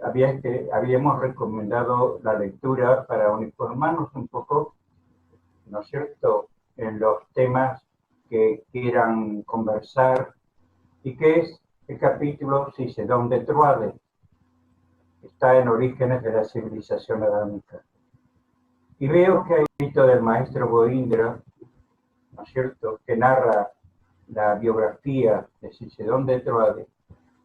habíamos recomendado la lectura para uniformarnos un poco, ¿no es cierto?, en los temas que quieran conversar, y que es el capítulo Cicéron de Troade, que está en Orígenes de la Civilización Adámica. Y veo que hay un escrito del maestro Boindra, ¿no es cierto?, que narra la biografía de Cicéron de Troade.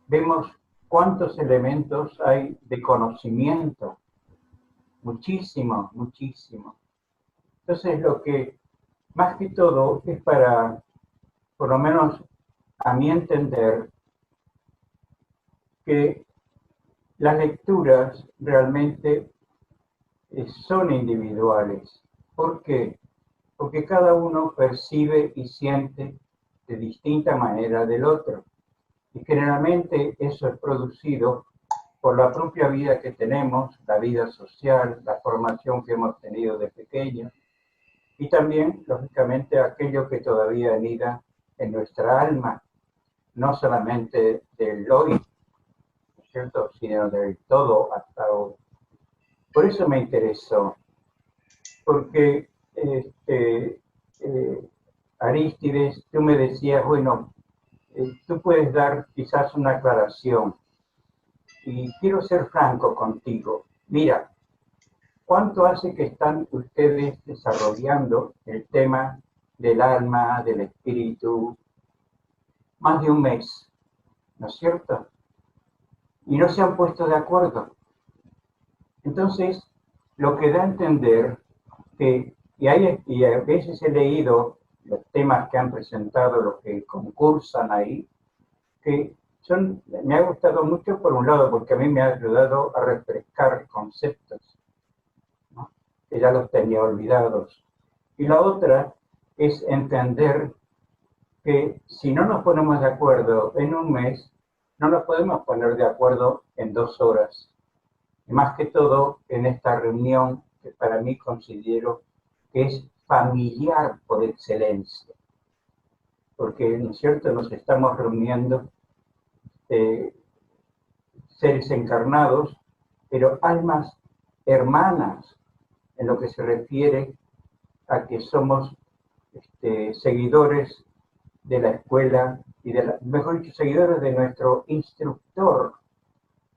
Vemos cuántos elementos hay de conocimiento, muchísimo, muchísimo. Entonces, lo que más que todo es para, por lo menos a mi entender, que las lecturas realmente son individuales. ¿Por qué? Porque cada uno percibe y siente de distinta manera del otro. Y generalmente eso es producido por la propia vida que tenemos, la vida social, la formación que hemos tenido de pequeños, y también, lógicamente, aquello que todavía anida en nuestra alma, no solamente del hoy, ¿no es cierto?, sino del todo hasta hoy. Por eso me interesó, porque Arístides, tú me decías, bueno, tú puedes dar quizás una aclaración, y quiero ser franco contigo. Mira, ¿cuánto hace que están ustedes desarrollando el tema del alma, del espíritu? Más de un mes, ¿no es cierto? Y no se han puesto de acuerdo. Entonces, lo que da a entender que, y a veces he leído los temas que han presentado los que concursan ahí, que me ha gustado mucho por un lado, porque a mí me ha ayudado a refrescar conceptos, ¿no?, que ya los tenía olvidados. Y la otra es entender que si no nos ponemos de acuerdo en un mes, no nos podemos poner de acuerdo en 2 horas. Y más que todo en esta reunión que para mí considero que es familiar por excelencia. Porque, ¿no es cierto?, nos estamos reuniendo seres encarnados, pero almas hermanas en lo que se refiere a que somos seguidores de la escuela y mejor dicho, seguidores de nuestro instructor,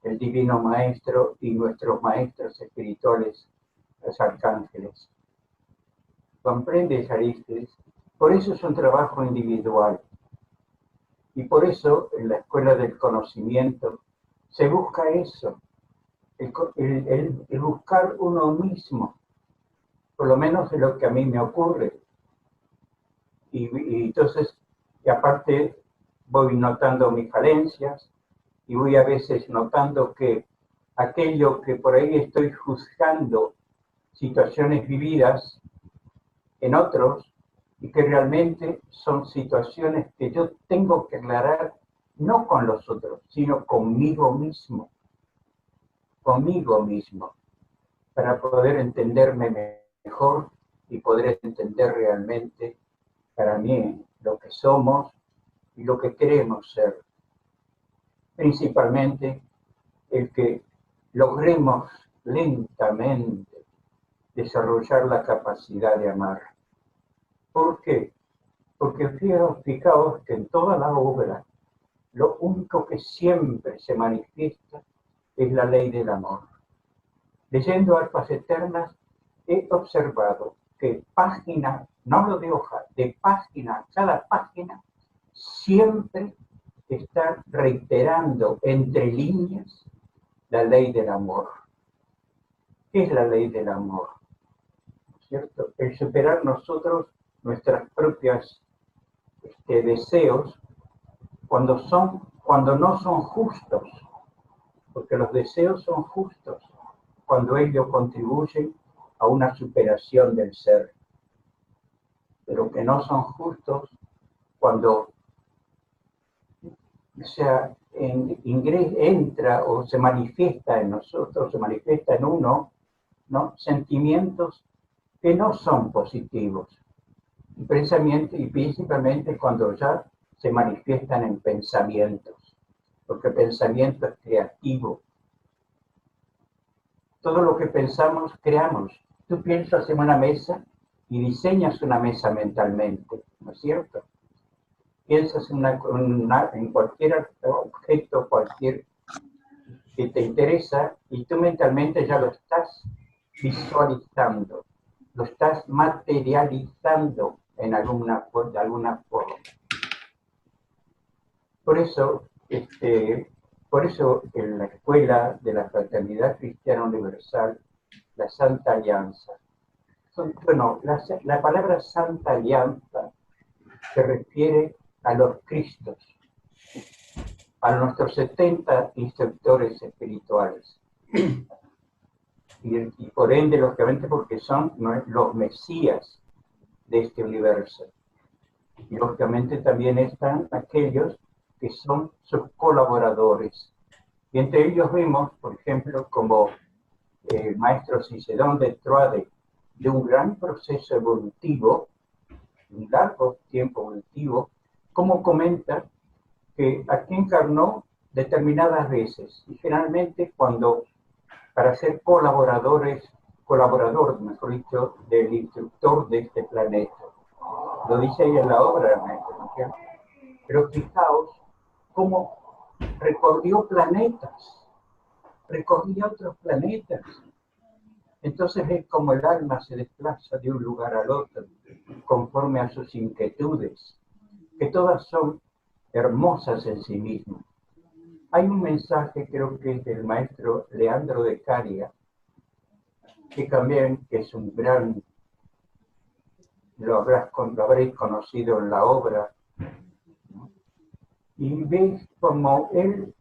el Divino Maestro, y nuestros maestros espirituales, los arcángeles. ¿Comprendes, Arístides? Por eso es un trabajo individual. Y por eso en la escuela del conocimiento se busca eso, el buscar uno mismo, por lo menos es lo que a mí me ocurre. Y entonces, y aparte, voy notando mis falencias y voy a veces notando que aquello que por ahí estoy juzgando situaciones vividas en otros y que realmente son situaciones que yo tengo que aclarar no con los otros, sino conmigo mismo, para poder entenderme mejor y poder entender realmente para mí lo que somos y lo que queremos ser. Principalmente el que logremos lentamente desarrollar la capacidad de amar. ¿Por qué? Porque fijaos que en toda la obra lo único que siempre se manifiesta es la ley del amor. Leyendo Almas Eternas he observado que página, no hablo de hoja, de página, cada página siempre está reiterando entre líneas la ley del amor. ¿Qué es la ley del amor? ¿Cierto? El superar nosotros nuestras propias deseos cuando no son justos, porque los deseos son justos cuando ellos contribuyen a una superación del ser, pero que no son justos cuando, o sea, entra o se manifiesta en nosotros, se manifiesta en uno, ¿no?, sentimientos que no son positivos, y principalmente cuando ya se manifiestan en pensamientos, porque pensamiento es creativo, Todo lo que pensamos, creamos. Tú piensas en una mesa y diseñas una mesa mentalmente, ¿no es cierto? Piensas en cualquier objeto, cualquier que te interesa, y tú mentalmente ya lo estás visualizando, lo estás materializando de alguna forma. Por eso en la escuela de la Fraternidad Cristiana Universal, la Santa Alianza, la palabra Santa Alianza se refiere a los Cristos, a nuestros 70 instructores espirituales. Y por ende, lógicamente, porque son los mesías de este universo. Y lógicamente también están aquellos que son sus colaboradores. Y entre ellos vemos, por ejemplo, como el maestro Cicedón de Troade, de un gran proceso evolutivo, un largo tiempo evolutivo, como comenta que aquí encarnó determinadas veces, y generalmente para ser colaborador, mejor dicho, del instructor de este planeta. Lo dice ahí en la obra, ¿no? Pero fijaos cómo recorrió otros planetas. Entonces es como el alma se desplaza de un lugar al otro, conforme a sus inquietudes, que todas son hermosas en sí mismas. Hay un mensaje, creo que es del maestro Leandro de Caria, que también es un gran, lo habréis conocido en la obra, ¿no? Y veis como él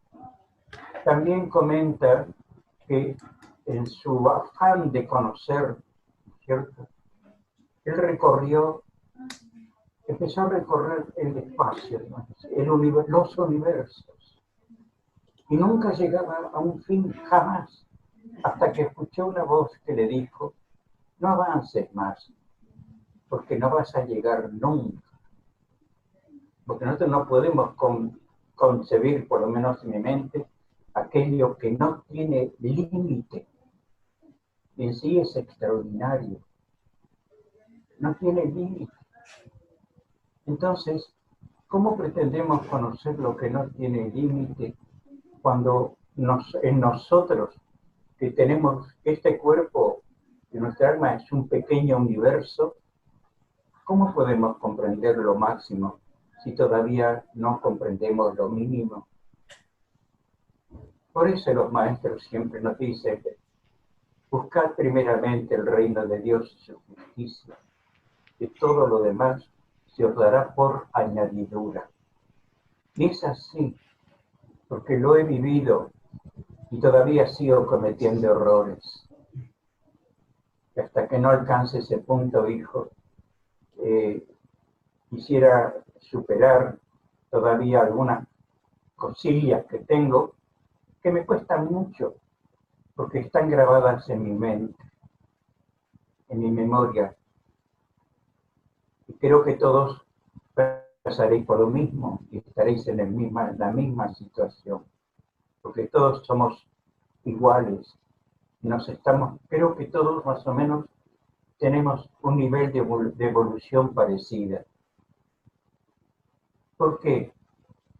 también comenta que en su afán de conocer, ¿cierto? Él empezó a recorrer el espacio, ¿no? Los universos, y nunca llegaba a un fin, jamás, hasta que escuchó una voz que le dijo: no avances más, porque no vas a llegar nunca. Porque nosotros no podemos concebir, por lo menos en mi mente, aquello que no tiene límite. En sí es extraordinario. No tiene límite. Entonces, ¿cómo pretendemos conocer lo que no tiene límite cuando en nosotros, que tenemos este cuerpo, que nuestra alma es un pequeño universo? ¿Cómo podemos comprender lo máximo si todavía no comprendemos lo mínimo? Por eso los maestros siempre nos dicen: buscad primeramente el reino de Dios y su justicia, y todo lo demás se os dará por añadidura. Y es así, porque lo he vivido y todavía sigo cometiendo errores. Hasta que no alcance ese punto, hijo, quisiera superar todavía algunas cosillas que tengo que me cuestan mucho, porque están grabadas en mi mente, en mi memoria. Y creo que todos pasaréis por lo mismo y estaréis en la misma situación, porque todos somos iguales. Creo que todos más o menos tenemos un nivel de evolución parecida. ¿Por qué?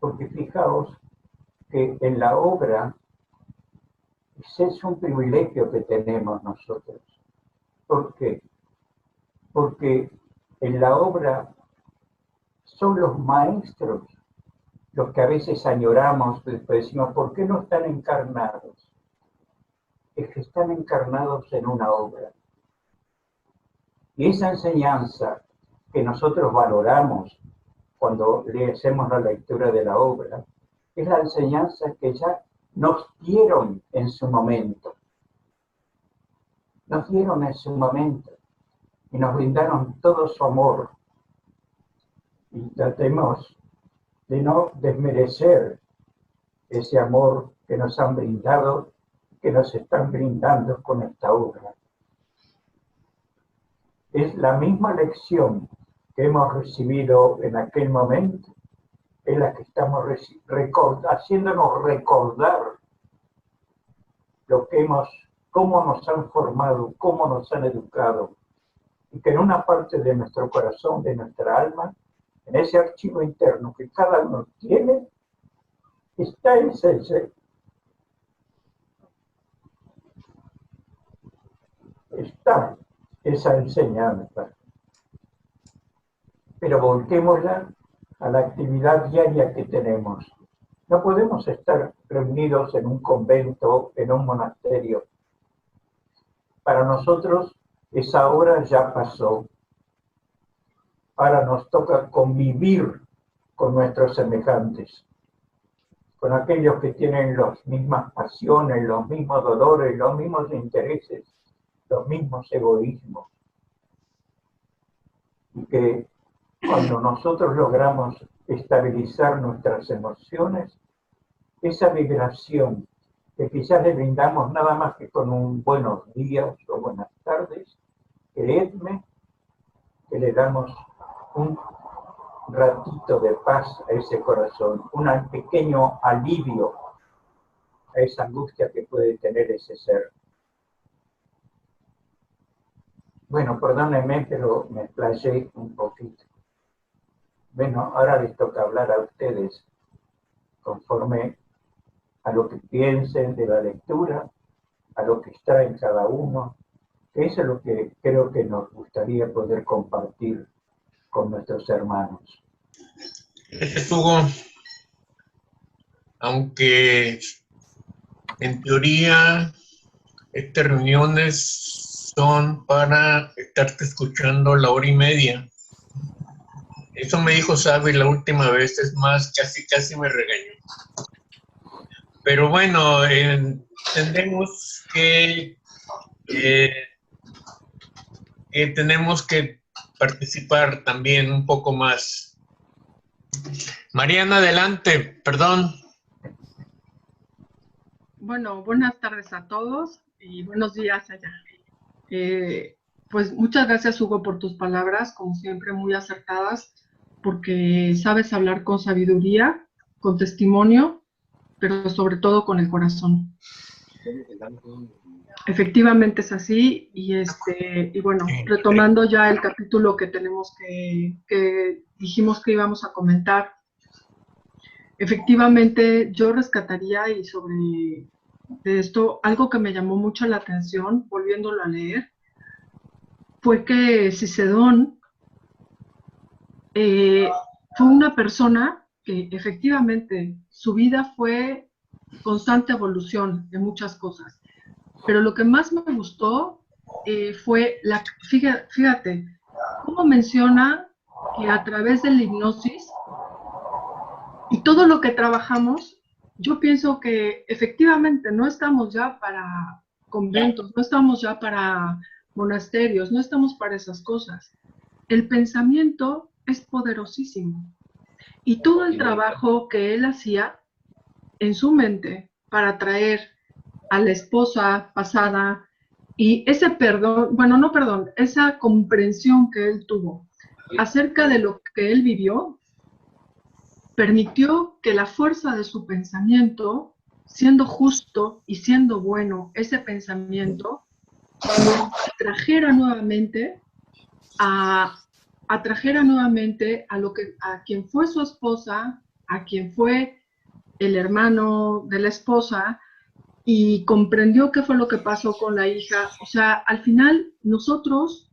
Porque fijaos que en la obra ese es un privilegio que tenemos nosotros. ¿Por qué? Porque en la obra son los maestros los que a veces añoramos, después decimos: ¿por qué no están encarnados? Es que están encarnados en una obra. Y esa enseñanza que nosotros valoramos cuando le hacemos la lectura de la obra, es la enseñanza que ya nos dieron en su momento. Nos dieron en su momento y nos brindaron todo su amor. Y tratemos de no desmerecer ese amor que nos han brindado, que nos están brindando con esta obra. Es la misma lección que hemos recibido en aquel momento, es la que estamos haciéndonos recordar lo que hemos cómo nos han formado, cómo nos han educado, y que en una parte de nuestro corazón, de nuestra alma, en ese archivo interno que cada uno tiene, está esa enseñanza. Pero volquémosla a la actividad diaria que tenemos. No podemos estar reunidos en un convento, en un monasterio. Para nosotros esa hora ya pasó. Ahora nos toca convivir con nuestros semejantes, con aquellos que tienen las mismas pasiones, los mismos dolores, los mismos intereses, los mismos egoísmos. Y que cuando nosotros logramos estabilizar nuestras emociones, esa vibración que quizás le brindamos nada más que con un buenos días o buenas tardes, creedme que le damos un ratito de paz a ese corazón, un pequeño alivio a esa angustia que puede tener ese ser. Bueno, perdónenme, pero me explayé un poquito. Bueno, ahora les toca hablar a ustedes conforme a lo que piensen de la lectura, a lo que extraen cada uno. Eso es lo que creo que nos gustaría poder compartir con nuestros hermanos. Hugo, aunque en teoría estas reuniones son para estarte escuchando la hora y media, eso me dijo Sabi la última vez, es más, casi me regañó. Pero bueno, entendemos que tenemos que participar también un poco más. Mariana, adelante, perdón. Bueno, buenas tardes a todos y buenos días allá. Pues muchas gracias, Hugo, por tus palabras, como siempre muy acertadas, porque sabes hablar con sabiduría, con testimonio, pero sobre todo con el corazón. Efectivamente es así, y bueno, retomando ya el capítulo que tenemos que dijimos que íbamos a comentar, efectivamente yo rescataría y sobre de esto, algo que me llamó mucho la atención, volviéndolo a leer, fue que Cicedón fue una persona que efectivamente su vida fue constante evolución en muchas cosas. Pero lo que más me gustó fue, fíjate, cómo menciona que a través de la hipnosis y todo lo que trabajamos, yo pienso que efectivamente no estamos ya para conventos, no estamos ya para monasterios, no estamos para esas cosas. El pensamiento es poderosísimo. Y todo el trabajo que él hacía en su mente para atraer a la esposa pasada y ese perdón, bueno, no perdón, esa comprensión que él tuvo acerca de lo que él vivió, permitió que la fuerza de su pensamiento, siendo justo y siendo bueno, ese pensamiento, atrajera nuevamente a quien fue su esposa, a quien fue el hermano de la esposa, y comprendió qué fue lo que pasó con la hija. O sea, al final nosotros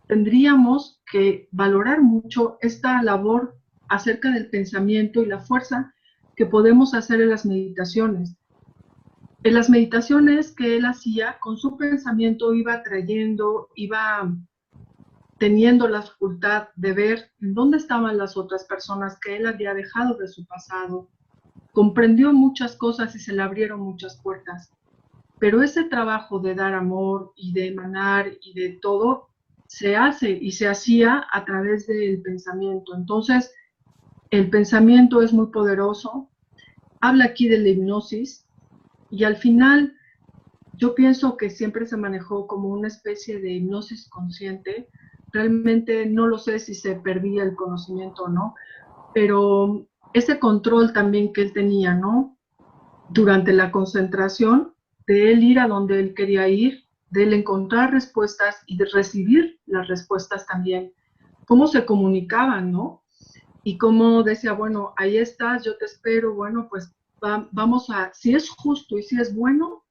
tendríamos que valorar mucho esta labor acerca del pensamiento y la fuerza que podemos hacer en las meditaciones. En las meditaciones que él hacía, con su pensamiento iba atrayendo, iba teniendo la facultad de ver en dónde estaban las otras personas que él había dejado de su pasado. Comprendió muchas cosas y se le abrieron muchas puertas. Pero ese trabajo de dar amor y de emanar y de todo se hace y se hacía a través del pensamiento. Entonces, el pensamiento es muy poderoso. Habla aquí de la hipnosis y al final yo pienso que siempre se manejó como una especie de hipnosis consciente. Realmente no lo sé si se perdía el conocimiento o no, pero ese control también que él tenía, ¿no? Durante la concentración, de él ir a donde él quería ir, de él encontrar respuestas y de recibir las respuestas también. Cómo se comunicaban, ¿no? Y cómo decía, bueno, ahí estás, yo te espero, bueno, pues vamos a, si es justo y si es bueno,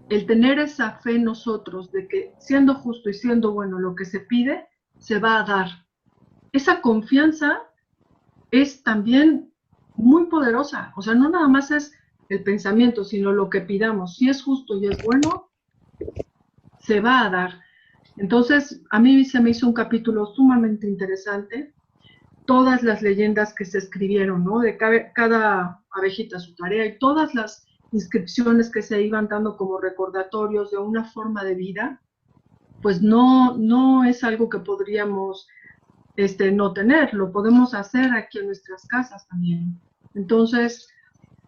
el tener esa fe en nosotros de que siendo justo y siendo bueno lo que se pide, se va a dar. Esa confianza es también muy poderosa. O sea, no nada más es el pensamiento, sino lo que pidamos. Si es justo y es bueno, se va a dar. Entonces, a mí se me hizo un capítulo sumamente interesante. Todas las leyendas que se escribieron, ¿no? De cada abejita su tarea y todas las inscripciones que se iban dando como recordatorios de una forma de vida, pues no es algo que podríamos no tener, lo podemos hacer aquí en nuestras casas también. Entonces,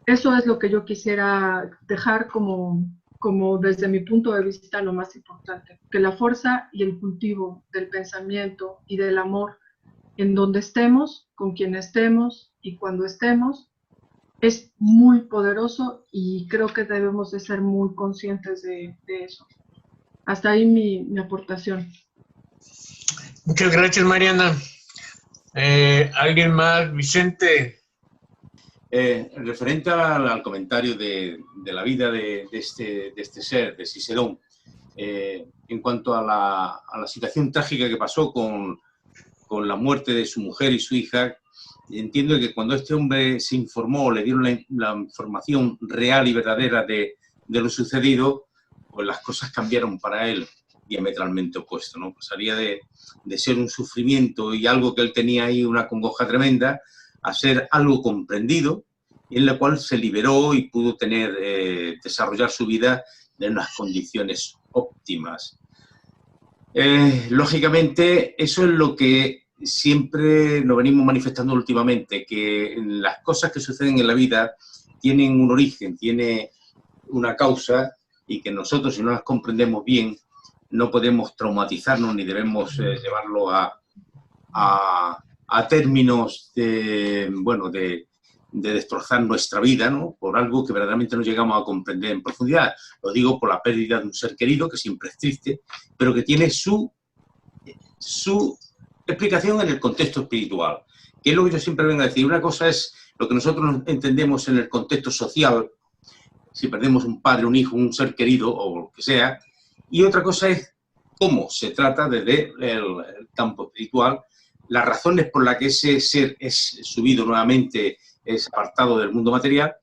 eso es lo que yo quisiera dejar como desde mi punto de vista lo más importante, que la fuerza y el cultivo del pensamiento y del amor en donde estemos, con quien estemos y cuando estemos, es muy poderoso y creo que debemos de ser muy conscientes de eso. Hasta ahí mi aportación. Muchas gracias, Mariana. ¿Alguien más? Vicente. Referente al comentario de la vida de este ser, de Cicerón, en cuanto a la situación trágica que pasó con la muerte de su mujer y su hija, entiendo que cuando este hombre se informó, le dieron la información real y verdadera de lo sucedido, pues las cosas cambiaron para él diametralmente opuesto, ¿no? Pasaría de ser un sufrimiento y algo que él tenía ahí, una congoja tremenda, a ser algo comprendido, en la cual se liberó y pudo desarrollar su vida en unas condiciones óptimas. Lógicamente, eso es lo que siempre nos venimos manifestando últimamente, que las cosas que suceden en la vida tienen un origen, tiene una causa, y que nosotros, si no las comprendemos bien, no podemos traumatizarnos ni debemos llevarlo a términos de destrozar nuestra vida, ¿no? Por algo que verdaderamente no llegamos a comprender en profundidad. Lo digo por la pérdida de un ser querido, que siempre es triste, pero que tiene su explicación en el contexto espiritual, que es lo que yo siempre vengo a decir. Una cosa es lo que nosotros entendemos en el contexto social, si perdemos un padre, un hijo, un ser querido o lo que sea, y otra cosa es cómo se trata desde el campo espiritual, las razones por las que ese ser es subido nuevamente, es apartado del mundo material,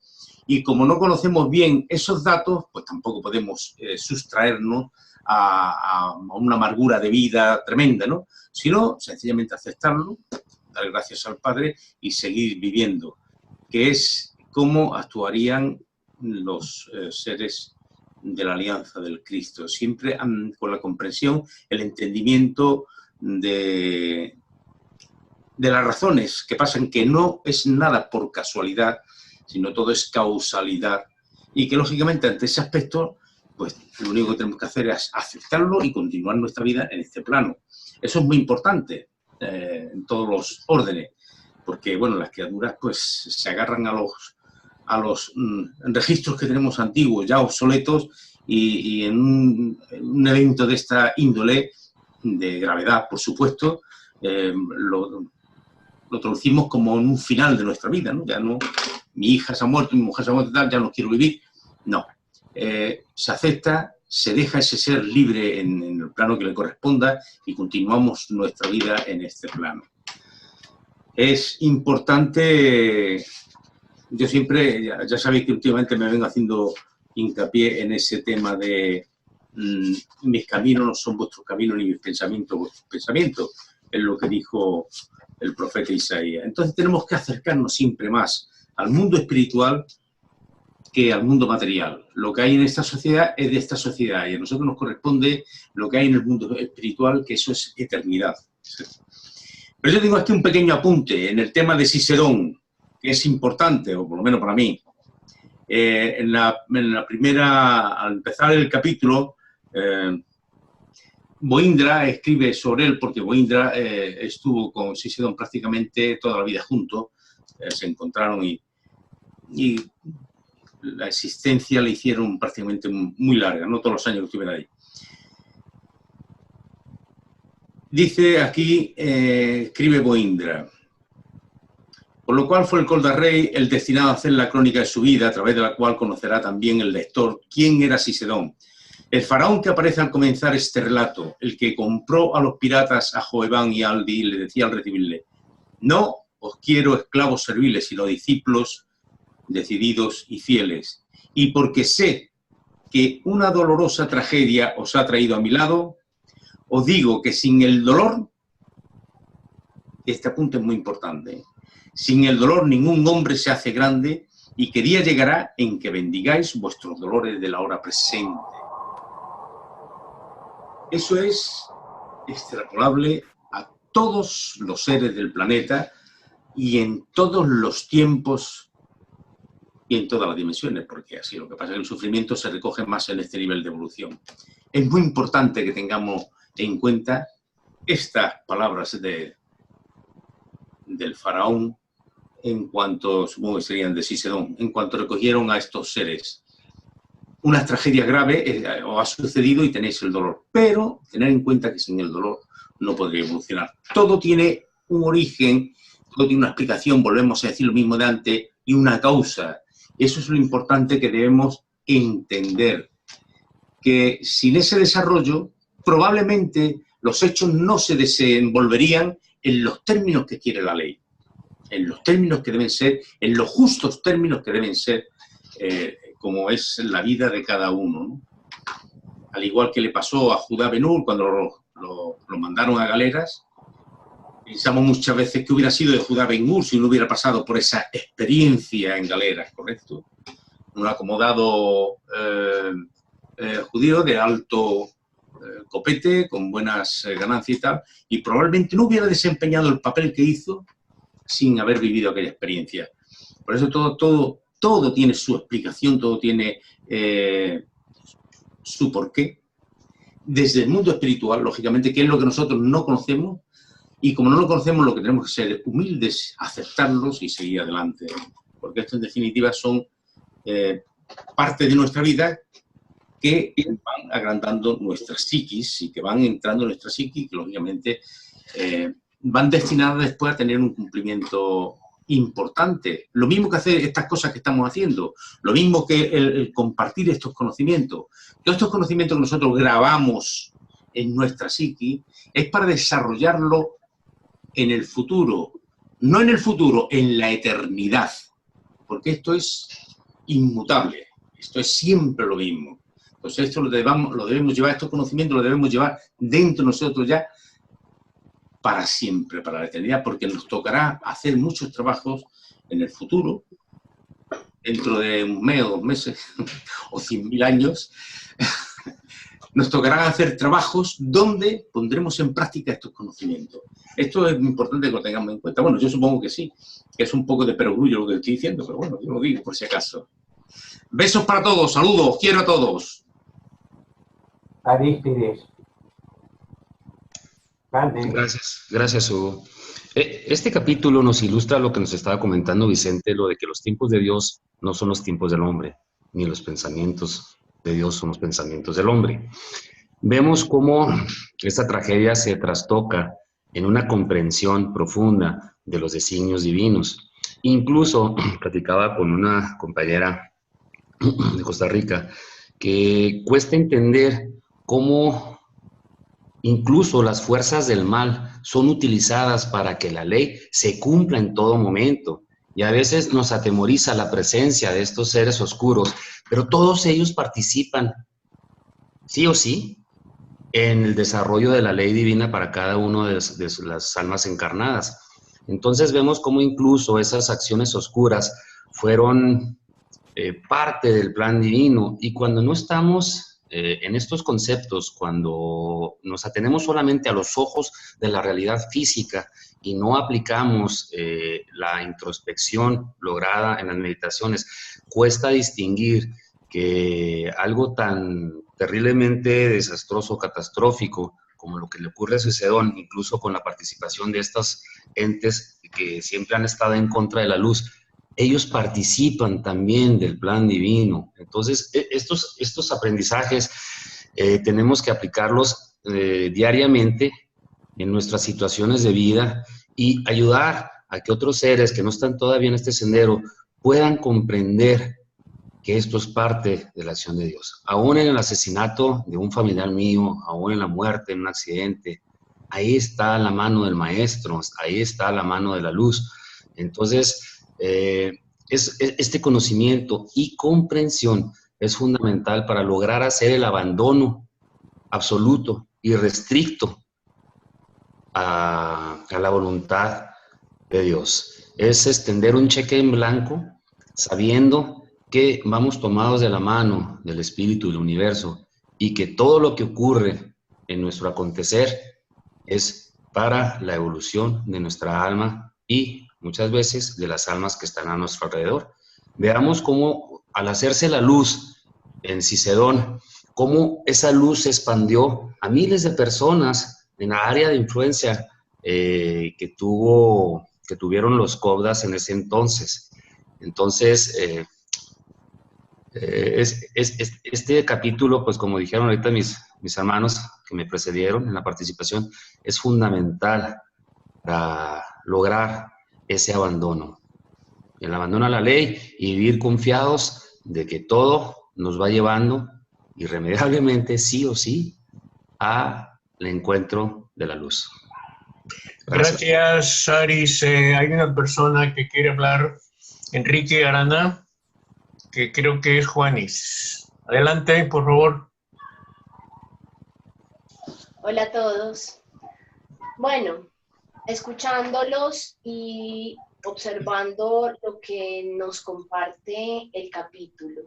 y como no conocemos bien esos datos, pues tampoco podemos sustraernos a una amargura de vida tremenda, ¿no? Sino sencillamente aceptarlo, dar gracias al Padre y seguir viviendo, que es cómo actuarían los seres de la alianza del Cristo, siempre con la comprensión, el entendimiento de las razones que pasan, que no es nada por casualidad, sino todo es causalidad, y que lógicamente ante ese aspecto, pues lo único que tenemos que hacer es aceptarlo y continuar nuestra vida en este plano. Eso es muy importante en todos los órdenes, porque bueno, las criaturas pues se agarran a los registros que tenemos antiguos, ya obsoletos, y en un evento de esta índole, de gravedad, por supuesto, lo traducimos como en un final de nuestra vida, ¿no? Ya no, mi hija se ha muerto, mi mujer se ha muerto, tal, ya no quiero vivir. No. Se acepta, se deja ese ser libre en el plano que le corresponda y continuamos nuestra vida en este plano. Es importante, yo siempre, ya sabéis que últimamente me vengo haciendo hincapié en ese tema de mis caminos no son vuestros caminos ni mis pensamientos vuestros pensamientos, es lo que dijo el profeta Isaías. Entonces tenemos que acercarnos siempre más al mundo espiritual que al mundo material. Lo que hay en esta sociedad es de esta sociedad y a nosotros nos corresponde lo que hay en el mundo espiritual, que eso es eternidad. Pero yo tengo aquí un pequeño apunte en el tema de Cicerón, que es importante, o por lo menos para mí. En la primera, al empezar el capítulo, Boindra escribe sobre él, porque Boindra estuvo con Cicerón prácticamente toda la vida juntos, se encontraron y la existencia la hicieron prácticamente muy larga, no todos los años que estuvieron ahí. Dice aquí, escribe Boindra, por lo cual fue el Col de Rey el destinado a hacer la crónica de su vida, a través de la cual conocerá también el lector quién era Sisedón. El faraón que aparece al comenzar este relato, el que compró a los piratas a Joebán y Aldi, le decía al recibirle, no os quiero esclavos serviles, sino discípulos decididos y fieles. Y porque sé que una dolorosa tragedia os ha traído a mi lado, os digo que sin el dolor, este apunte es muy importante, sin el dolor ningún hombre se hace grande y que día llegará en que bendigáis vuestros dolores de la hora presente. Eso es extrapolable a todos los seres del planeta y en todos los tiempos y en todas las dimensiones, porque así lo que pasa es que el sufrimiento se recoge más en este nivel de evolución. Es muy importante que tengamos en cuenta estas palabras del faraón en cuanto, supongo que serían de Sisedón, en cuanto recogieron a estos seres. Una tragedia grave os ha sucedido y tenéis el dolor, pero tener en cuenta que sin el dolor no podría evolucionar. Todo tiene un origen, todo tiene una explicación, volvemos a decir lo mismo de antes, y una causa. Eso es lo importante que debemos entender, que sin ese desarrollo probablemente los hechos no se desenvolverían en los términos que quiere la ley, en los términos que deben ser, en los justos términos que deben ser, como es la vida de cada uno, ¿no? Al igual que le pasó a Judá Ben-Hur cuando lo mandaron a galeras, pensamos muchas veces que hubiera sido de Judá Ben-Hur si no hubiera pasado por esa experiencia en galeras, ¿correcto? Un acomodado judío de alto copete, con buenas ganancias y tal, y probablemente no hubiera desempeñado el papel que hizo sin haber vivido aquella experiencia. Por eso todo tiene su explicación, todo tiene su porqué. Desde el mundo espiritual, lógicamente, que es lo que nosotros no conocemos, y como no lo conocemos, lo que tenemos que ser humildes, aceptarlos y seguir adelante. Porque esto, en definitiva, son parte de nuestra vida que van agrandando nuestra psiquis y que van entrando en nuestra psiquis, que lógicamente van destinadas después a tener un cumplimiento importante. Lo mismo que hacer estas cosas que estamos haciendo, lo mismo que el compartir estos conocimientos. Todos estos conocimientos que nosotros grabamos en nuestra psiquis es para desarrollarlo en el futuro, no en el futuro, en la eternidad, porque esto es inmutable, esto es siempre lo mismo. Entonces esto lo debemos llevar, estos conocimientos los debemos llevar dentro de nosotros ya para siempre, para la eternidad, porque nos tocará hacer muchos trabajos en el futuro, dentro de un mes o 2 meses, o 100.000 años, nos tocará hacer trabajos donde pondremos en práctica estos conocimientos. Esto es muy importante que lo tengamos en cuenta. Bueno, yo supongo que sí, que es un poco de perogrullo lo que estoy diciendo, pero bueno, yo lo digo por si acaso. Besos para todos, saludos, quiero a todos. Arístides. Vale. Gracias, Hugo. Este capítulo nos ilustra lo que nos estaba comentando Vicente, lo de que los tiempos de Dios no son los tiempos del hombre, ni los pensamientos de Dios son los pensamientos del hombre. Vemos cómo esta tragedia se trastoca en una comprensión profunda de los designios divinos. Incluso platicaba con una compañera de Costa Rica que cuesta entender cómo incluso las fuerzas del mal son utilizadas para que la ley se cumpla en todo momento. Y a veces nos atemoriza la presencia de estos seres oscuros, pero todos ellos participan, sí o sí, en el desarrollo de la ley divina para cada uno de las almas encarnadas. Entonces vemos cómo incluso esas acciones oscuras fueron parte del plan divino, y cuando no estamos en estos conceptos, cuando nos atenemos solamente a los ojos de la realidad física y no aplicamos la introspección lograda en las meditaciones, cuesta distinguir que algo tan terriblemente desastroso, catastrófico, como lo que le ocurre a Sisedón, incluso con la participación de estos entes que siempre han estado en contra de la luz, ellos participan también del plan divino. Entonces, estos aprendizajes tenemos que aplicarlos diariamente en nuestras situaciones de vida y ayudar a que otros seres que no están todavía en este sendero puedan comprender que esto es parte de la acción de Dios. Aún en el asesinato de un familiar mío, aún en la muerte, en un accidente, ahí está la mano del Maestro, ahí está la mano de la luz. Entonces, este conocimiento y comprensión es fundamental para lograr hacer el abandono absoluto y restricto a la voluntad de Dios. Es extender un cheque en blanco sabiendo que vamos tomados de la mano del Espíritu del Universo y que todo lo que ocurre en nuestro acontecer es para la evolución de nuestra alma y muchas veces de las almas que están a nuestro alrededor. Veamos cómo al hacerse la luz en Cicedón, cómo esa luz se expandió a miles de personas en la área de influencia que tuvieron los Cobdas en ese entonces. Entonces, este capítulo, pues como dijeron ahorita mis hermanos que me precedieron en la participación, es fundamental para lograr ese abandono. El abandono a la ley y vivir confiados de que todo nos va llevando irremediablemente, sí o sí, al encuentro de la luz. Gracias, Aris. Hay una persona que quiere hablar, Enrique Arana, que creo que es Juanis. Adelante, por favor. Hola a todos. Bueno, escuchándolos y observando lo que nos comparte el capítulo.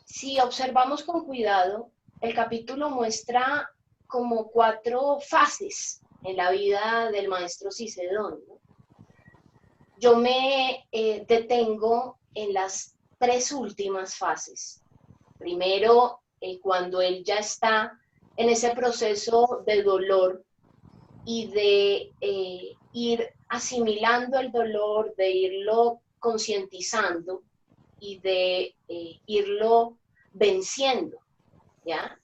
Si observamos con cuidado, el capítulo muestra como 4 fases en la vida del maestro Cicedón, ¿no? Yo me detengo en las 3 últimas fases. Primero, cuando él ya está en ese proceso de dolor y de ir asimilando el dolor, de irlo concientizando y de irlo venciendo, ¿ya?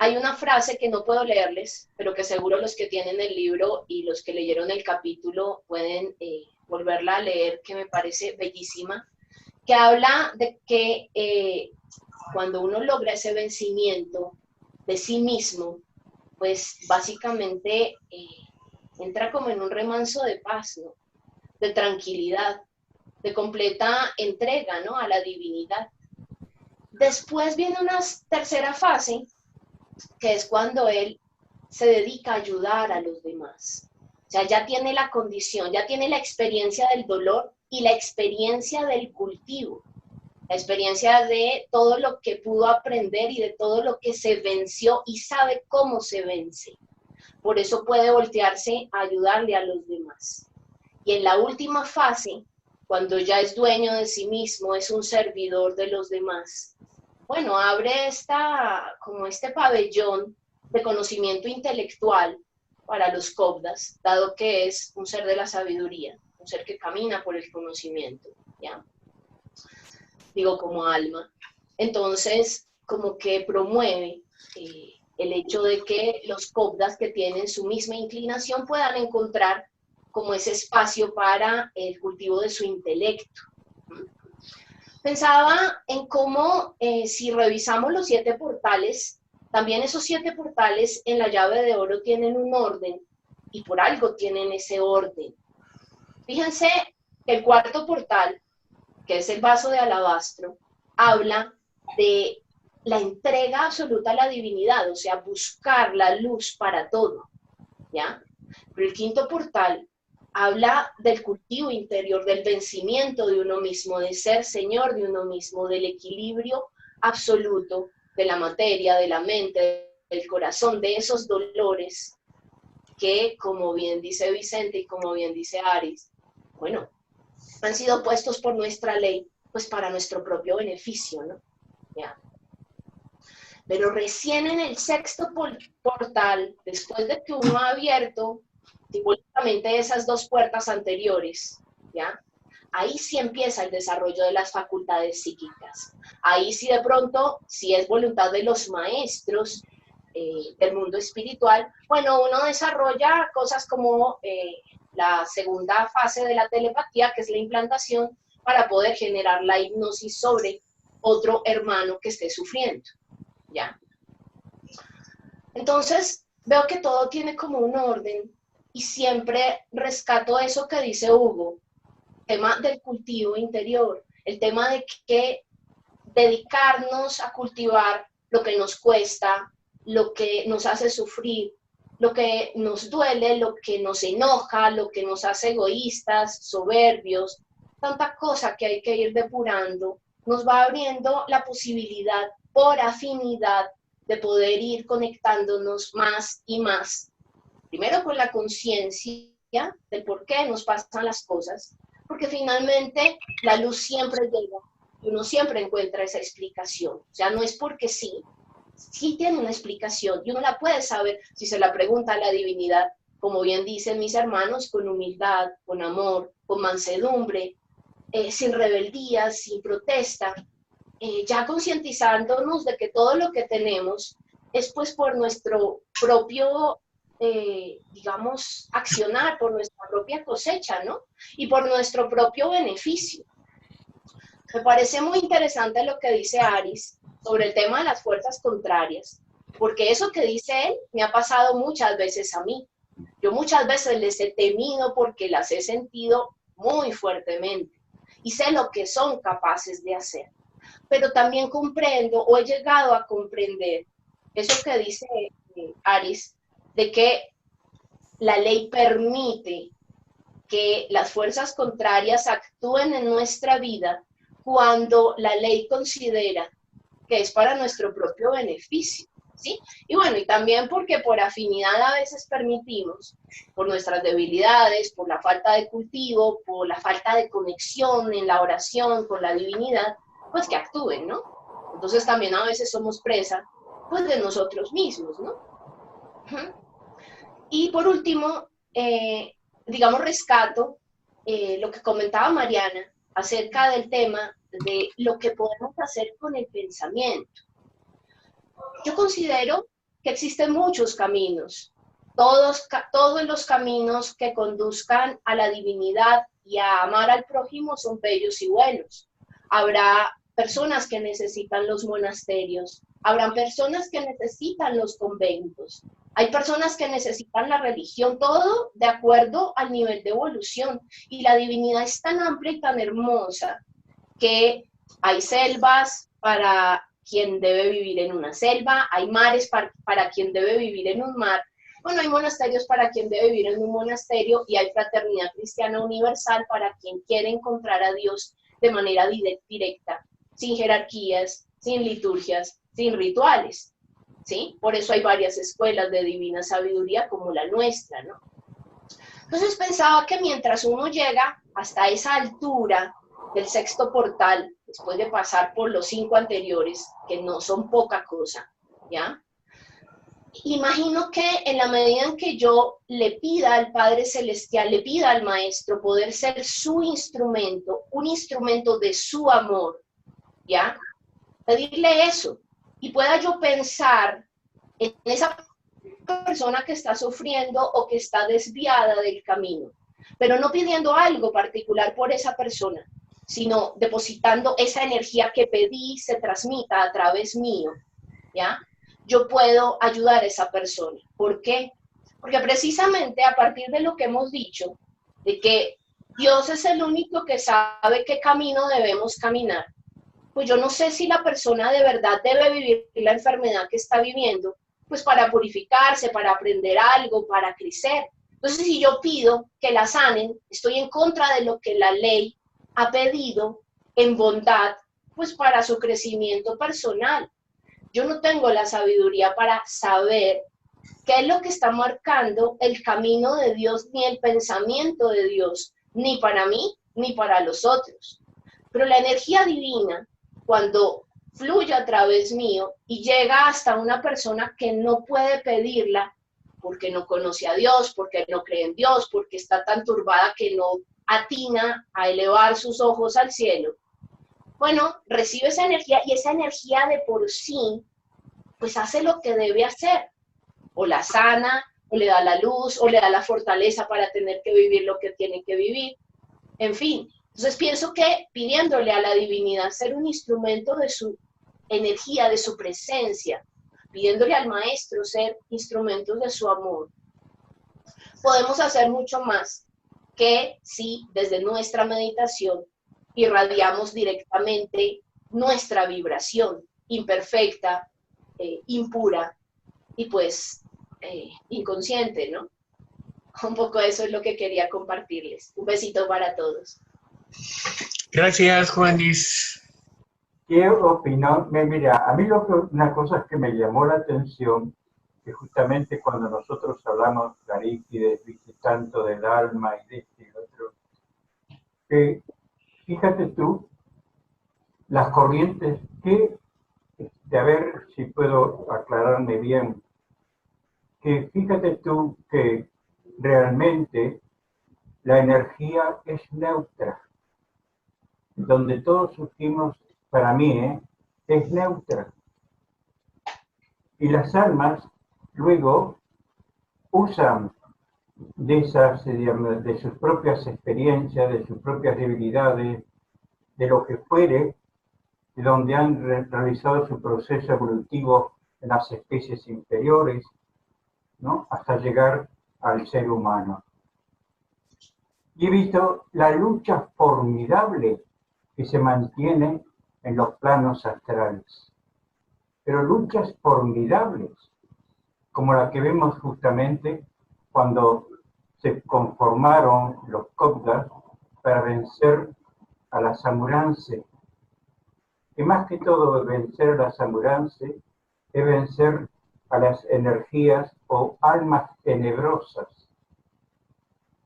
Hay una frase que no puedo leerles, pero que seguro los que tienen el libro y los que leyeron el capítulo pueden volverla a leer, que me parece bellísima, que habla de que cuando uno logra ese vencimiento de sí mismo, pues básicamente entra como en un remanso de paz, ¿no? De tranquilidad, de completa entrega, ¿no? A la divinidad. Después viene una tercera fase, que es cuando él se dedica a ayudar a los demás. O sea, ya tiene la condición, ya tiene la experiencia del dolor y la experiencia del cultivo, la experiencia de todo lo que pudo aprender y de todo lo que se venció y sabe cómo se vence. Por eso puede voltearse a ayudarle a los demás. Y en la última fase, cuando ya es dueño de sí mismo, es un servidor de los demás, bueno, abre como este pabellón de conocimiento intelectual para los Cobdas, dado que es un ser de la sabiduría, un ser que camina por el conocimiento, ¿ya? Digo, como alma. Entonces, como que promueve el hecho de que los Cobdas que tienen su misma inclinación puedan encontrar como ese espacio para el cultivo de su intelecto. Pensaba en cómo, si revisamos los 7 portales, también esos 7 portales en la llave de oro tienen un orden, y por algo tienen ese orden. Fíjense que el 4.º portal, que es el vaso de alabastro, habla de la entrega absoluta a la divinidad, o sea, buscar la luz para todo, ¿ya? Pero el 5.º portal habla del cultivo interior, del vencimiento de uno mismo, de ser señor de uno mismo, del equilibrio absoluto de la materia, de la mente, del corazón, de esos dolores que, como bien dice Vicente y como bien dice Aris, bueno, han sido puestos por nuestra ley, pues para nuestro propio beneficio, ¿no? ¿Ya? Pero recién en el 6.º portal, después de que uno ha abierto simbólicamente esas 2 puertas anteriores, ¿ya? Ahí sí empieza el desarrollo de las facultades psíquicas. Ahí sí de pronto, si es voluntad de los maestros del mundo espiritual, bueno, uno desarrolla cosas como la segunda fase de la telepatía, que es la implantación, para poder generar la hipnosis sobre otro hermano que esté sufriendo, ¿ya? Entonces, veo que todo tiene como un orden y siempre rescato eso que dice Hugo, tema del cultivo interior, el tema de que dedicarnos a cultivar lo que nos cuesta, lo que nos hace sufrir, lo que nos duele, lo que nos enoja, lo que nos hace egoístas, soberbios, tanta cosa que hay que ir depurando, nos va abriendo la posibilidad por afinidad de poder ir conectándonos más y más. Primero con la conciencia del por qué nos pasan las cosas, porque finalmente la luz siempre llega y uno siempre encuentra esa explicación. O sea, no es porque sí tiene una explicación y uno la puede saber si se la pregunta a la divinidad, como bien dicen mis hermanos, con humildad, con amor, con mansedumbre, sin rebeldía, sin protesta, ya concientizándonos de que todo lo que tenemos es pues por nuestro propio, digamos, accionar, por nuestra propia cosecha, ¿no? Y por nuestro propio beneficio. Me parece muy interesante lo que dice Aris sobre el tema de las fuerzas contrarias, porque eso que dice él me ha pasado muchas veces a mí. Yo muchas veces les he temido porque las he sentido muy fuertemente y sé lo que son capaces de hacer. Pero también comprendo o he llegado a comprender eso que dice Aris, de que la ley permite que las fuerzas contrarias actúen en nuestra vida cuando la ley considera que es para nuestro propio beneficio, ¿sí? Y bueno, y también porque por afinidad a veces permitimos, por nuestras debilidades, por la falta de cultivo, por la falta de conexión en la oración con la divinidad, pues que actúen, ¿no? Entonces también a veces somos presa, pues de nosotros mismos, ¿no? Y por último, digamos, rescato lo que comentaba Mariana acerca del tema de lo que podemos hacer con el pensamiento. Yo considero que existen muchos caminos, todos los caminos que conduzcan a la divinidad y a amar al prójimo son bellos y buenos. Habrá personas que necesitan los monasterios, habrán personas que necesitan los conventos, hay personas que necesitan la religión, todo de acuerdo al nivel de evolución. Y la divinidad es tan amplia y tan hermosa que hay selvas para quien debe vivir en una selva, hay mares para quien debe vivir en un mar, bueno, hay monasterios para quien debe vivir en un monasterio y hay fraternidad cristiana universal para quien quiere encontrar a Dios de manera directa, sin jerarquías, sin liturgias, sin rituales, ¿sí? Por eso hay varias escuelas de divina sabiduría como la nuestra, ¿no? Entonces pensaba que mientras uno llega hasta esa altura del sexto portal, después de pasar por los 5 anteriores, que no son poca cosa, ¿ya? Imagino que en la medida en que yo le pida al Padre Celestial, le pida al Maestro poder ser su instrumento, un instrumento de su amor, ¿ya? Pedirle eso, y pueda yo pensar en esa persona que está sufriendo o que está desviada del camino, pero no pidiendo algo particular por esa persona, sino depositando esa energía que pedí se transmita a través mío, ¿ya? Yo puedo ayudar a esa persona. ¿Por qué? Porque precisamente a partir de lo que hemos dicho, de que Dios es el único que sabe qué camino debemos caminar, pues yo no sé si la persona de verdad debe vivir la enfermedad que está viviendo, pues para purificarse, para aprender algo, para crecer. Entonces, si yo pido que la sanen, estoy en contra de lo que la ley ha pedido en bondad, pues para su crecimiento personal. Yo no tengo la sabiduría para saber qué es lo que está marcando el camino de Dios, ni el pensamiento de Dios, ni para mí, ni para los otros. Pero la energía divina, cuando fluye a través mío y llega hasta una persona que no puede pedirla porque no conoce a Dios, porque no cree en Dios, porque está tan turbada que no atina a elevar sus ojos al cielo, bueno, recibe esa energía y esa energía de por sí, pues hace lo que debe hacer, o la sana, o le da la luz, o le da la fortaleza para tener que vivir lo que tiene que vivir, en fin. Entonces pienso que pidiéndole a la divinidad ser un instrumento de su energía, de su presencia, pidiéndole al maestro ser instrumentos de su amor, podemos hacer mucho más que si desde nuestra meditación irradiamos directamente nuestra vibración imperfecta, impura y pues inconsciente, ¿no? Un poco eso es lo que quería compartirles. Un besito para todos. Gracias, Juanis. ¿Qué opinó? Mira, a mí una cosa que me llamó la atención, que justamente cuando nosotros hablamos, Caríquides, tanto del alma y de este y otro, que fíjate tú, las corrientes que, a ver si puedo aclararme bien, que fíjate tú que realmente la energía es neutra, donde todos surgimos, para mí, es neutra. Y las almas luego usan de sus propias experiencias, de sus propias debilidades, de lo que fuere, de donde han realizado su proceso evolutivo en las especies inferiores, ¿no? Hasta llegar al ser humano. Y he visto la lucha formidable que se mantiene en los planos astrales. Pero luchas formidables, como la que vemos justamente cuando se conformaron los Kobdas para vencer a la Samurance. Y más que todo vencer a la Samurance es vencer a las energías o almas tenebrosas,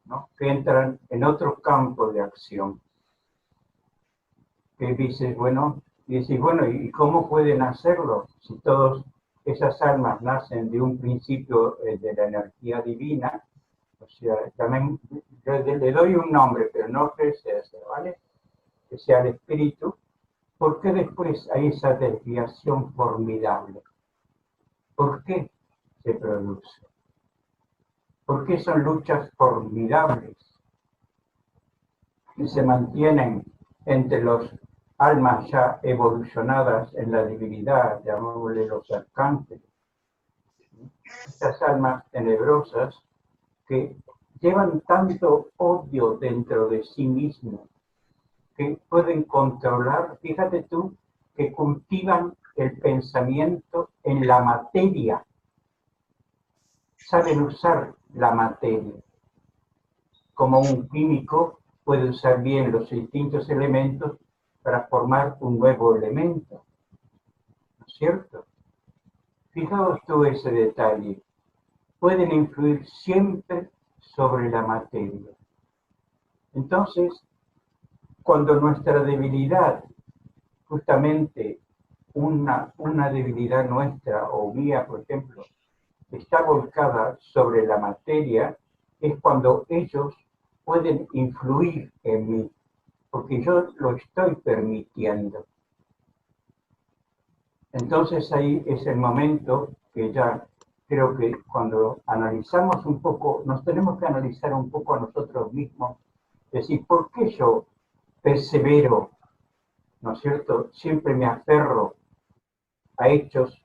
¿no? Que entran en otro campo de acción. Que dices, bueno, ¿y cómo pueden hacerlo? Si todas esas almas nacen de un principio de la energía divina, o sea, también le doy un nombre, pero no que sea ese, ¿vale? Que sea el espíritu. ¿Por qué después hay esa desviación formidable? ¿Por qué se produce? ¿Por qué son luchas formidables que se mantienen entre los almas ya evolucionadas en la divinidad, llamémosle los arcángeles? Estas almas tenebrosas que llevan tanto odio dentro de sí mismos, que pueden controlar, fíjate tú, que cultivan el pensamiento en la materia, saben usar la materia. Como un químico puede usar bien los distintos elementos para formar un nuevo elemento, ¿no es cierto? Fijaos tú ese detalle. Pueden influir siempre sobre la materia. Entonces, cuando nuestra debilidad, justamente una debilidad nuestra o mía, por ejemplo, está volcada sobre la materia, es cuando ellos pueden influir en mí, porque yo lo estoy permitiendo. Entonces ahí es el momento que ya creo que cuando analizamos un poco, nos tenemos que analizar un poco a nosotros mismos, decir, ¿por qué yo persevero, ¿no es cierto? Siempre me aferro a hechos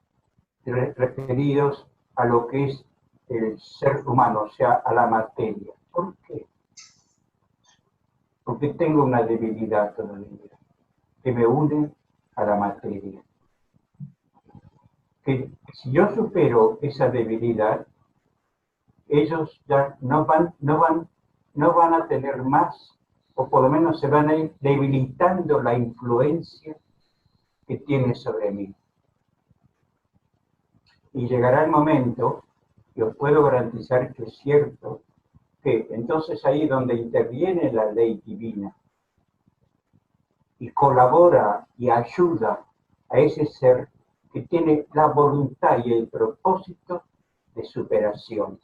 referidos a lo que es el ser humano, o sea, a la materia. ¿Por qué? Porque tengo una debilidad todavía que me une a la materia. Que si yo supero esa debilidad, ellos ya no van a tener más, o por lo menos se van a ir debilitando la influencia que tiene sobre mí. Y llegará el momento, que os puedo garantizar que es cierto, que entonces ahí donde interviene la ley divina y colabora y ayuda a ese ser que tiene la voluntad y el propósito de superación.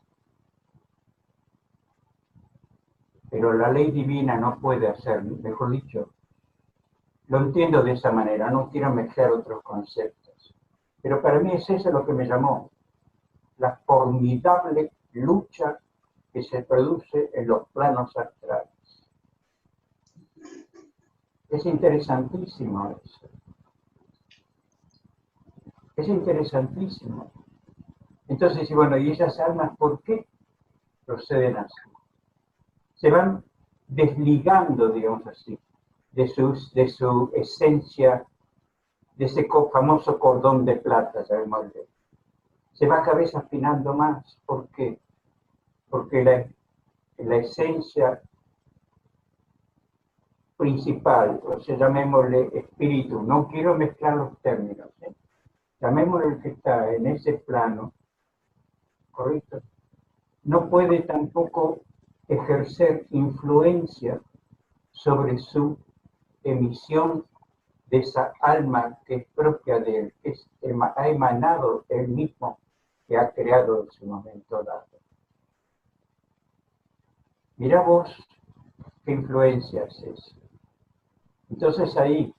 pero la ley divina no puede hacerlo, mejor dicho, lo entiendo de esa manera, no quiero mezclar otros conceptos. Pero para mí es eso lo que me llamó, la formidable lucha que se produce en los planos astrales. Es interesantísimo eso. Es interesantísimo. Entonces, y bueno, ¿y esas almas por qué proceden así? Se van desligando, digamos así, de su esencia, de ese famoso cordón de plata, llamémosle. Se va cada vez afinando más. ¿Por qué? Porque la esencia principal, o sea, llamémosle espíritu, no quiero mezclar los términos, llamémosle el que está en ese plano, ¿correcto? No puede tampoco ejercer influencia sobre su emisión de esa alma que es propia de él, que ha emanado él mismo, que ha creado en su momento dado. Mira vos qué influencia es eso. Entonces ahí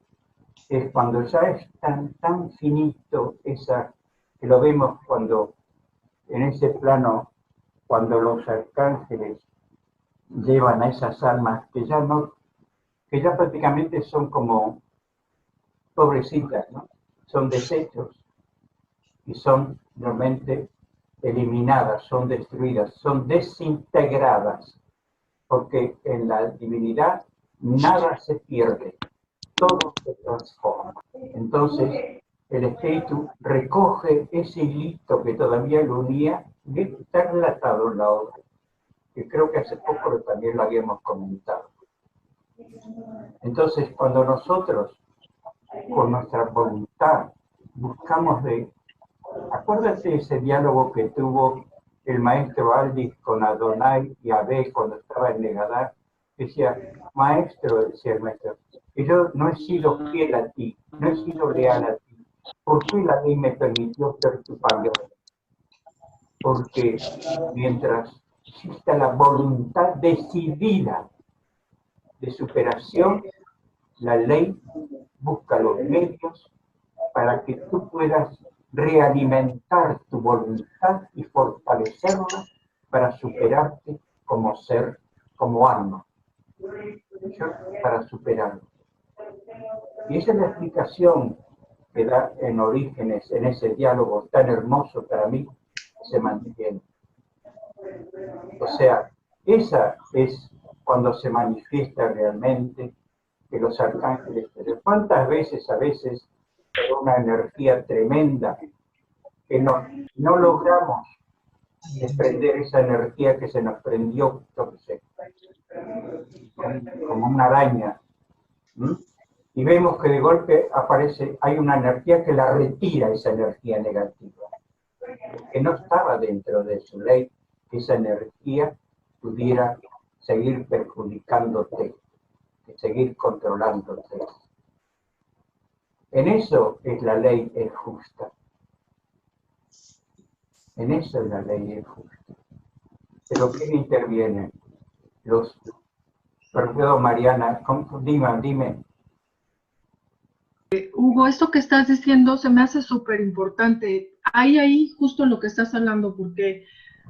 es cuando ya es tan finito esa, que lo vemos cuando en ese plano, cuando los arcángeles llevan a esas almas que ya prácticamente son como pobrecitas, ¿no? Son desechos y son realmente eliminadas, son destruidas, son desintegradas, porque en la divinidad nada se pierde, todo se transforma. Entonces, el espíritu recoge ese hilito que todavía lo unía, y está relatado en la obra, que creo que hace poco también lo habíamos comentado. Entonces, cuando nosotros, con nuestra voluntad, buscamos acuérdate de ese diálogo que tuvo el maestro Aldis con Adonai y Abé cuando estaba en Negadá, decía, maestro, decía el maestro, que yo no he sido fiel a ti, no he sido leal a ti. ¿Por qué la ley me permitió ser tu pariente? Porque mientras exista la voluntad decidida de superación, la ley busca los medios para que tú puedas realimentar tu voluntad y fortalecerla para superarte como ser, como alma, para superarlo. Y esa es la explicación que da en Orígenes, en ese diálogo tan hermoso para mí, se mantiene. O sea, esa es cuando se manifiesta realmente que los arcángeles, ¿cuántas veces a veces una energía tremenda que no logramos desprender esa energía que se nos prendió, yo qué sé, como una araña, y vemos que de golpe hay una energía que la retira, esa energía negativa, que no estaba dentro de su ley, que esa energía pudiera seguir perjudicándote, seguir controlándote. En eso es la ley es justa. En eso la ley es justa. Pero ¿quién interviene? Perdón, Mariana, dime. Hugo, esto que estás diciendo se me hace súper importante. Hay ahí justo en lo que estás hablando, porque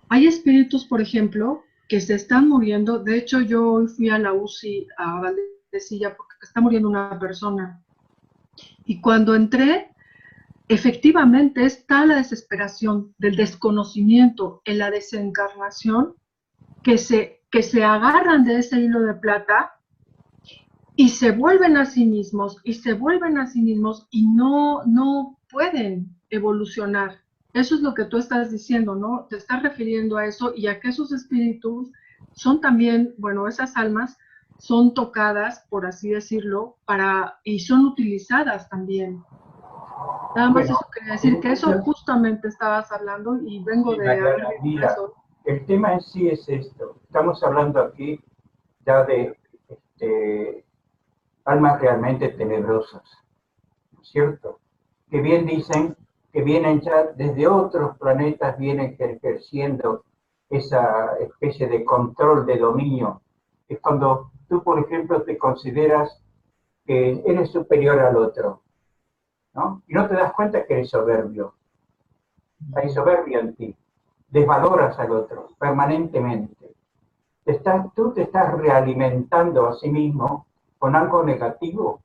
hay espíritus, por ejemplo, que se están muriendo. De hecho, yo hoy fui a la UCI, a Valdecilla, porque está muriendo una persona. Y cuando entré, efectivamente está la desesperación del desconocimiento en la desencarnación, que se agarran de ese hilo de plata y se vuelven a sí mismos, y no pueden evolucionar. Eso es lo que tú estás diciendo, ¿no? Te estás refiriendo a eso y a que esos espíritus son también, bueno, esas almas son tocadas, por así decirlo, y son utilizadas también. Nada más eso quería decir, que eso justamente estabas hablando y vengo de haber vivido eso. El tema en sí es esto. Estamos hablando aquí ya de almas realmente tenebrosas, ¿no es cierto? Que bien dicen que vienen ya desde otros planetas, vienen ejerciendo esa especie de control, de dominio es cuando tú, por ejemplo, te consideras que eres superior al otro, ¿no? Y no te das cuenta que eres soberbio. Hay soberbia en ti. Desvaloras al otro permanentemente. Tú te estás realimentando a sí mismo con algo negativo.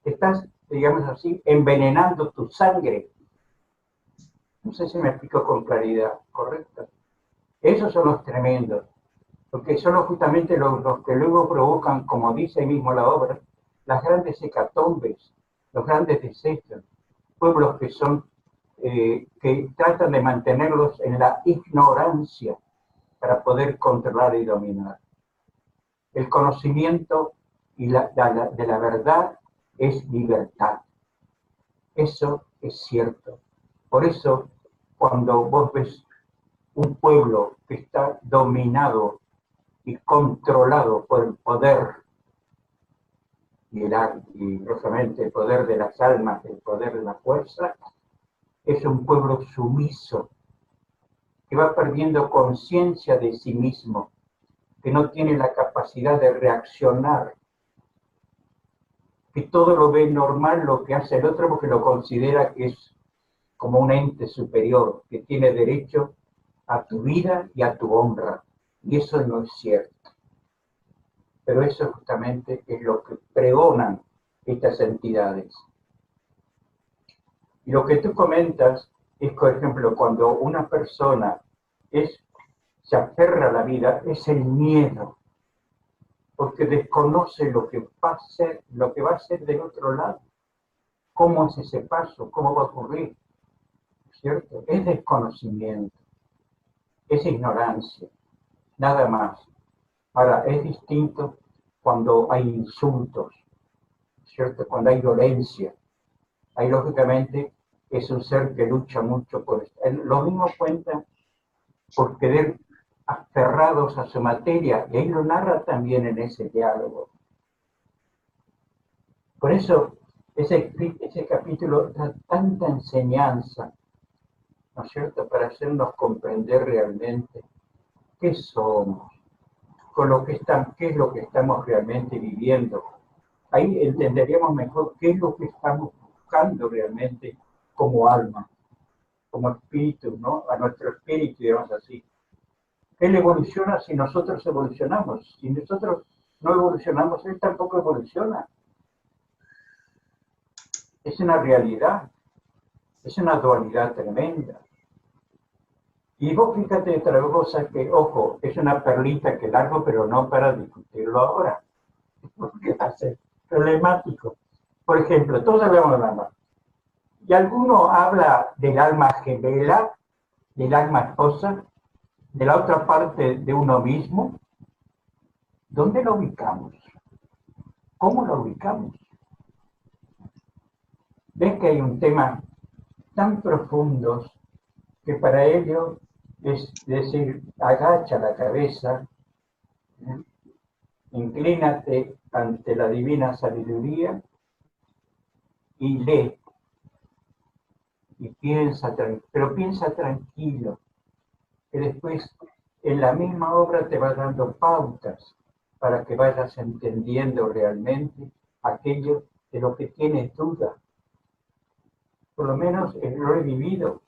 Estás, digamos así, envenenando tu sangre. No sé si me explico con claridad, ¿correcto? Esos son los tremendos, porque son justamente los que luego provocan, como dice ahí mismo la obra, las grandes hecatombes, los grandes desechos, pueblos que son, que tratan de mantenerlos en la ignorancia para poder controlar y dominar. El conocimiento de la verdad es libertad. Eso es cierto. Por eso, cuando vos ves un pueblo que está dominado y controlado por el poder y lógicamente el poder de las almas, el poder de la fuerza, es un pueblo sumiso, que va perdiendo conciencia de sí mismo, que no tiene la capacidad de reaccionar, que todo lo ve normal lo que hace el otro porque lo considera que es como un ente superior, que tiene derecho a tu vida y a tu honra. Y eso no es cierto. Pero eso justamente es lo que pregonan estas entidades. Y lo que tú comentas es, por ejemplo, cuando una persona se aferra a la vida, es el miedo, porque desconoce lo que va a ser del otro lado. ¿Cómo es ese paso? ¿Cómo va a ocurrir? ¿Cierto? Es desconocimiento, es ignorancia, nada más. Ahora, es distinto cuando hay insultos, ¿cierto? Cuando hay violencia. Ahí, lógicamente, es un ser que lucha mucho por esto. Lo mismo cuenta por querer aferrados a su materia, y ahí lo narra también en ese diálogo. Por eso, ese capítulo da tanta enseñanza, ¿no es cierto?, para hacernos comprender realmente qué somos, qué es lo que estamos realmente viviendo. Ahí entenderíamos mejor qué es lo que estamos buscando realmente como alma, como espíritu, ¿no? A nuestro espíritu, digamos así. Él evoluciona si nosotros evolucionamos. Si nosotros no evolucionamos, él tampoco evoluciona. Es una realidad, es una dualidad tremenda. Y vos fíjate otra cosa que, ojo, es una perlita que largo, pero no para discutirlo ahora, porque va a ser problemático. Por ejemplo, todos hablamos del alma. Y alguno habla del alma gemela, del alma esposa, de la otra parte de uno mismo. ¿Dónde lo ubicamos? ¿Cómo lo ubicamos? Ves que hay un tema tan profundo que para ello es decir, agacha la cabeza, inclínate ante la divina sabiduría y lee. Y piensa, pero piensa tranquilo, que después en la misma obra te va dando pautas para que vayas entendiendo realmente aquello de lo que tienes duda. Por lo menos lo he vivido,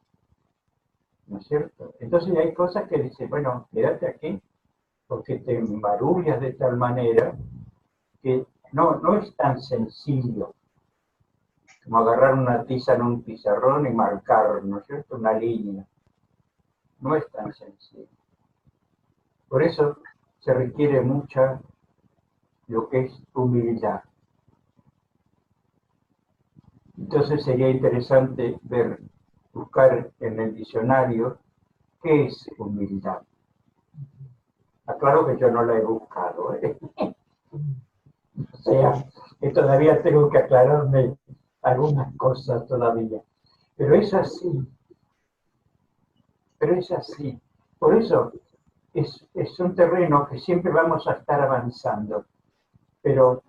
¿no es cierto? Entonces hay cosas que dicen, bueno, quédate aquí, porque te embarullas de tal manera que no es tan sencillo como agarrar una tiza en un pizarrón y marcar, ¿no es cierto?, una línea. No es tan sencillo. Por eso se requiere mucha lo que es humildad. Entonces sería interesante buscar en el diccionario qué es humildad. Aclaro que yo no la he buscado, ¿eh? O sea, que todavía tengo que aclararme algunas cosas todavía. Pero es así. Pero es así. Por eso es un terreno que siempre vamos a estar avanzando, pero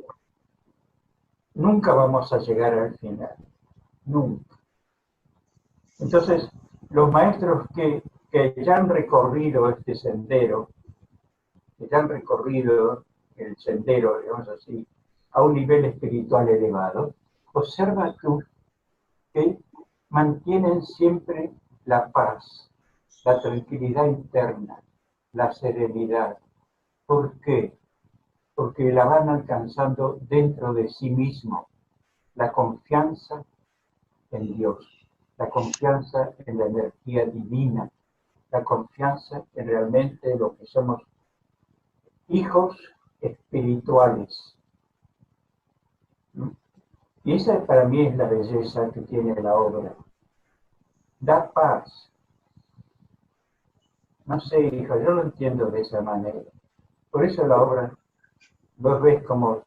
nunca vamos a llegar al final. Nunca. Entonces, los maestros que ya han recorrido este sendero, que ya han recorrido el sendero, digamos así, a un nivel espiritual elevado, observa tú que mantienen siempre la paz, la tranquilidad interna, la serenidad. ¿Por qué? Porque la van alcanzando dentro de sí mismo, la confianza en Dios, la confianza en la energía divina, la confianza en realmente lo que somos hijos espirituales. Y esa para mí es la belleza que tiene la obra. Da paz. No sé, hijo, yo lo entiendo de esa manera. Por eso la obra, vos ves como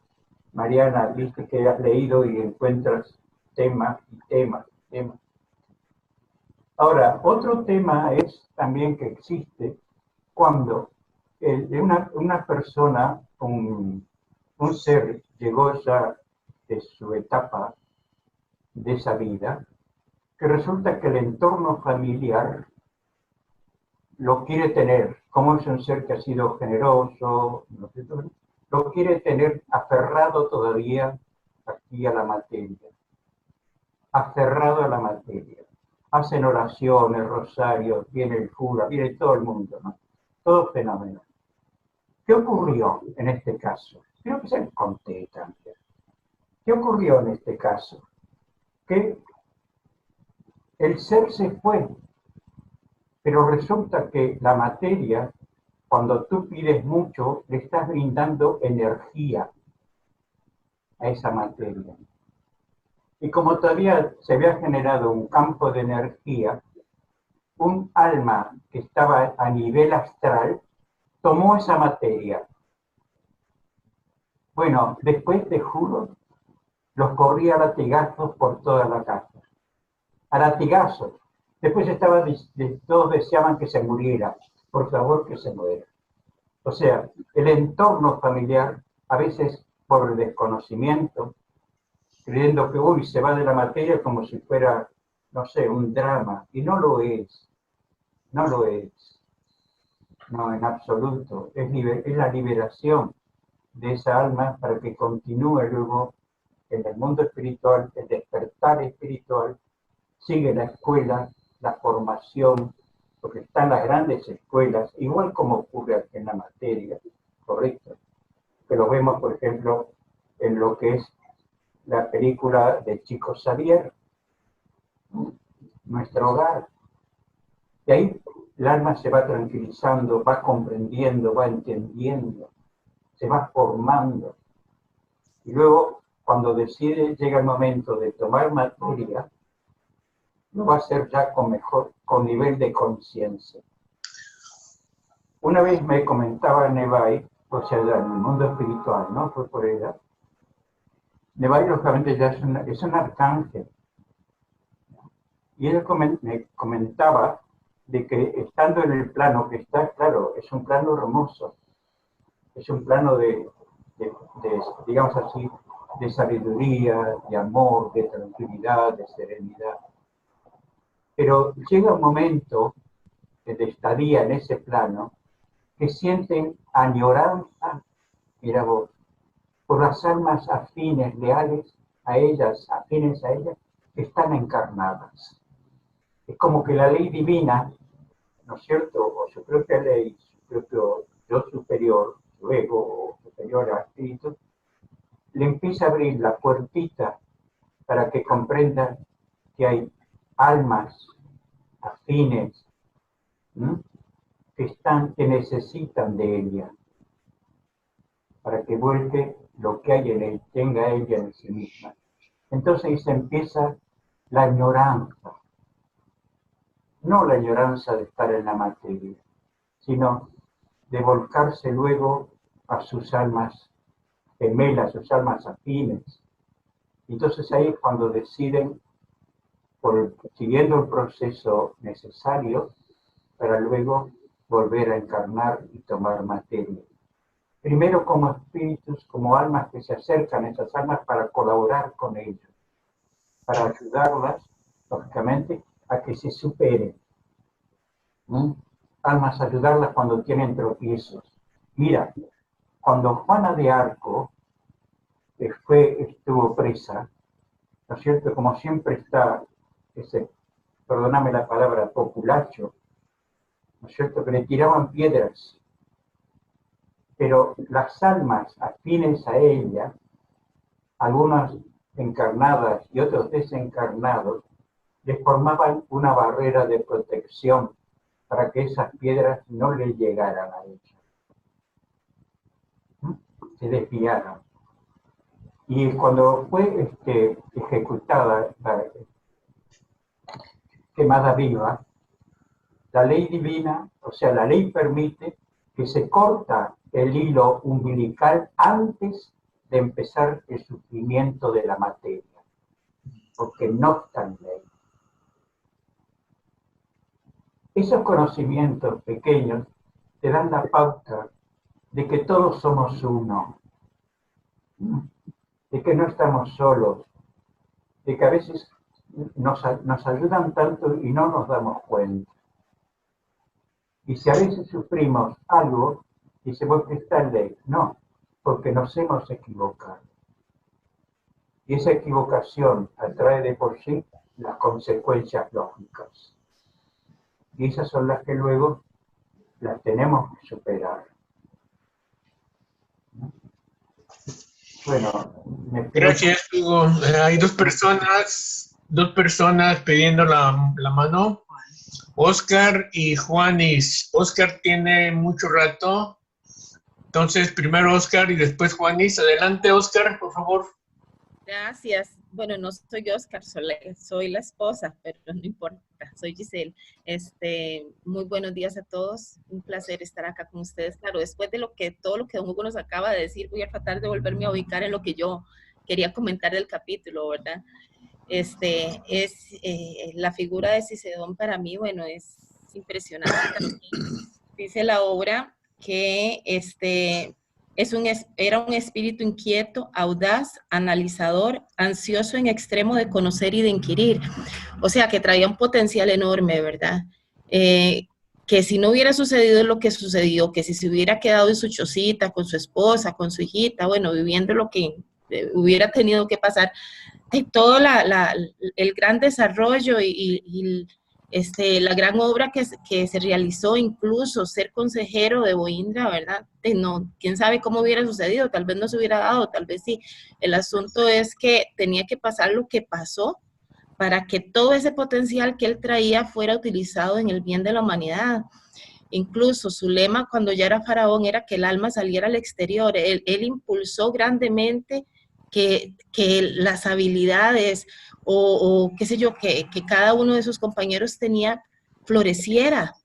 Mariana, viste que has leído y encuentras temas y temas y temas. Ahora, otro tema es también que existe cuando una persona, un ser, llegó ya de su etapa de esa vida, que resulta que el entorno familiar lo quiere tener, como es un ser que ha sido generoso, lo quiere tener aferrado todavía aquí a la materia, aferrado a la materia. Hacen oraciones, rosarios, viene el cura, viene todo el mundo, ¿no? Todo fenómeno. ¿Qué ocurrió en este caso? Creo que se les conté también. ¿Qué ocurrió en este caso? Que el ser se fue, pero resulta que la materia, cuando tú pides mucho, le estás brindando energía a esa materia. Y como todavía se había generado un campo de energía, un alma que estaba a nivel astral tomó esa materia. Bueno, después te juro, los corría a latigazos por toda la casa. A latigazos. Después todos deseaban que se muriera. Por favor, que se muera. O sea, el entorno familiar, a veces por el desconocimiento, creyendo que uy, se va de la materia como si fuera, no sé, un drama. Y no lo es. No lo es. No, en absoluto. Es la liberación de esa alma para que continúe luego en el mundo espiritual, el despertar espiritual, sigue la escuela, la formación, porque están las grandes escuelas, igual como ocurre aquí en la materia, correcto, que lo vemos, por ejemplo, en lo que es la película de Chico Xavier, Nuestro Hogar. Y ahí el alma se va tranquilizando, va comprendiendo, va entendiendo, se va formando. Y luego, cuando llega el momento de tomar materia, lo va a hacer ya con nivel de conciencia. Una vez me comentaba Nevai, o sea, en el mundo espiritual, ¿no? Fue por ella. Nevai, lógicamente, ya es un arcángel. Y él me comentaba de que estando en el plano que está, claro, es un plano hermoso. Es un plano de digamos así, de sabiduría, de amor, de tranquilidad, de serenidad. Pero llega un momento de estadía en ese plano que sienten añoranza, mira vos, por las almas afines, leales a ellas, afines a ellas, que están encarnadas. Es como que la ley divina, ¿no es cierto?, o su propia ley, su propio yo superior, su ego o superior al espíritu, le empieza a abrir la puertita para que comprenda que hay almas afines, ¿no?, que necesitan de ella, para que vuelque lo que hay en él, tenga ella en sí misma. Entonces ahí se empieza la añoranza, no la añoranza de estar en la materia, sino de volcarse luego a sus almas gemelas, sus almas afines. Entonces ahí es cuando deciden, siguiendo el proceso necesario, para luego volver a encarnar y tomar materia. Primero como espíritus, como almas que se acercan a esas almas para colaborar con ellos, para ayudarlas, lógicamente, a que se superen. Almas ayudarlas cuando tienen tropiezos, Mira, cuando Juana de Arco estuvo presa, ¿no es cierto? Como siempre está ese, perdóname la palabra, populacho, ¿no es cierto? Que le tiraban piedras, pero las almas afines a ella, algunas encarnadas y otros desencarnados, le formaban una barrera de protección para que esas piedras no le llegaran a ella. Se desviaron. Y cuando fue ejecutada, quemada viva, la ley divina, o sea, la ley permite que se corta el hilo umbilical antes de empezar el sufrimiento de la materia, porque no está en ley. Esos conocimientos pequeños te dan la pauta de que todos somos uno, de que no estamos solos, de que a veces nos ayudan tanto y no nos damos cuenta. Y si a veces sufrimos algo, decimos que está en ley. No, porque nos hemos equivocado. Y esa equivocación atrae de por sí las consecuencias lógicas. Y esas son las que luego las tenemos que superar. Bueno, Gracias, Hugo. Hay dos personas pidiendo la mano. Oscar y Juanis. Oscar tiene mucho rato. Entonces, primero Oscar y después Juanis. Adelante, Oscar, por favor. Gracias. Bueno, no soy Oscar, soy la esposa, pero no importa. Soy Giselle. Muy buenos días a todos. Un placer estar acá con ustedes. Claro, después de todo lo que don Hugo nos acaba de decir, voy a tratar de volverme a ubicar en lo que yo quería comentar del capítulo, ¿verdad? La figura de Cicedón para mí, bueno, es impresionante también. Dice la obra que era un espíritu inquieto, audaz, analizador, ansioso en extremo de conocer y de inquirir. O sea, que traía un potencial enorme, ¿verdad? Que si no hubiera sucedido lo que sucedió, que si se hubiera quedado en su chocita, con su esposa, con su hijita, bueno, viviendo lo que hubiera tenido que pasar, todo el gran desarrollo y la gran obra que se realizó, incluso ser consejero de Boindra, ¿verdad? No, quién sabe cómo hubiera sucedido, tal vez no se hubiera dado, tal vez sí. El asunto es que tenía que pasar lo que pasó para que todo ese potencial que él traía fuera utilizado en el bien de la humanidad. Incluso su lema cuando ya era faraón era que el alma saliera al exterior. Él impulsó grandemente que las habilidades o qué sé yo, que cada uno de sus compañeros tenía, floreciera.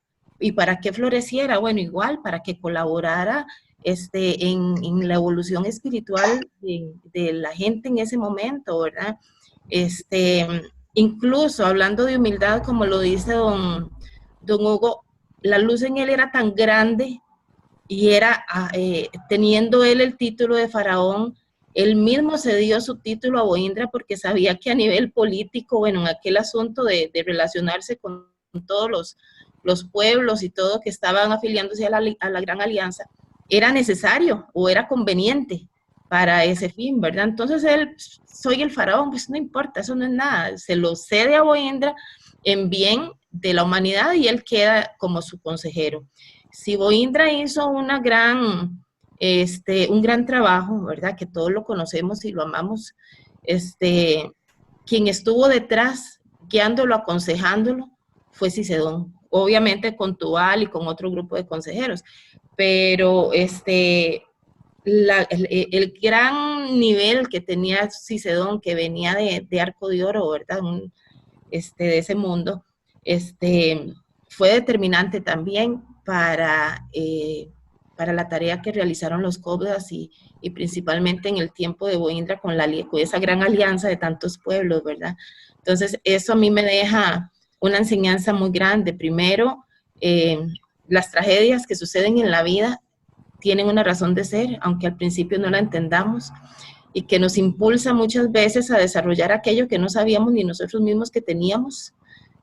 ¿Y para qué floreciera? Bueno, igual, para que colaborara en la evolución espiritual de la gente en ese momento, ¿verdad? Incluso hablando de humildad, como lo dice don Hugo, la luz en él era tan grande y teniendo él el título de faraón, él mismo se dio su título a Boindra porque sabía que a nivel político, bueno, en aquel asunto de relacionarse con todos los pueblos y todo que estaban afiliándose a la Gran Alianza, era necesario o era conveniente para ese fin, ¿verdad? Entonces él, soy el faraón, pues no importa, eso no es nada, se lo cede a Boindra en bien de la humanidad y él queda como su consejero. Si Boindra hizo un gran trabajo, ¿verdad? Que todos lo conocemos y lo amamos. Quien estuvo detrás, guiándolo, aconsejándolo, fue Cicedón. Obviamente con Tubal y con otro grupo de consejeros. Pero el gran nivel que tenía Cicedón, que venía de Arco de Oro, ¿verdad? De ese mundo, fue determinante también para la tarea que realizaron los cobdas y principalmente en el tiempo de Boindra con esa gran alianza de tantos pueblos, ¿verdad? Entonces, eso a mí me deja una enseñanza muy grande. Primero, las tragedias que suceden en la vida tienen una razón de ser, aunque al principio no la entendamos, y que nos impulsa muchas veces a desarrollar aquello que no sabíamos ni nosotros mismos que teníamos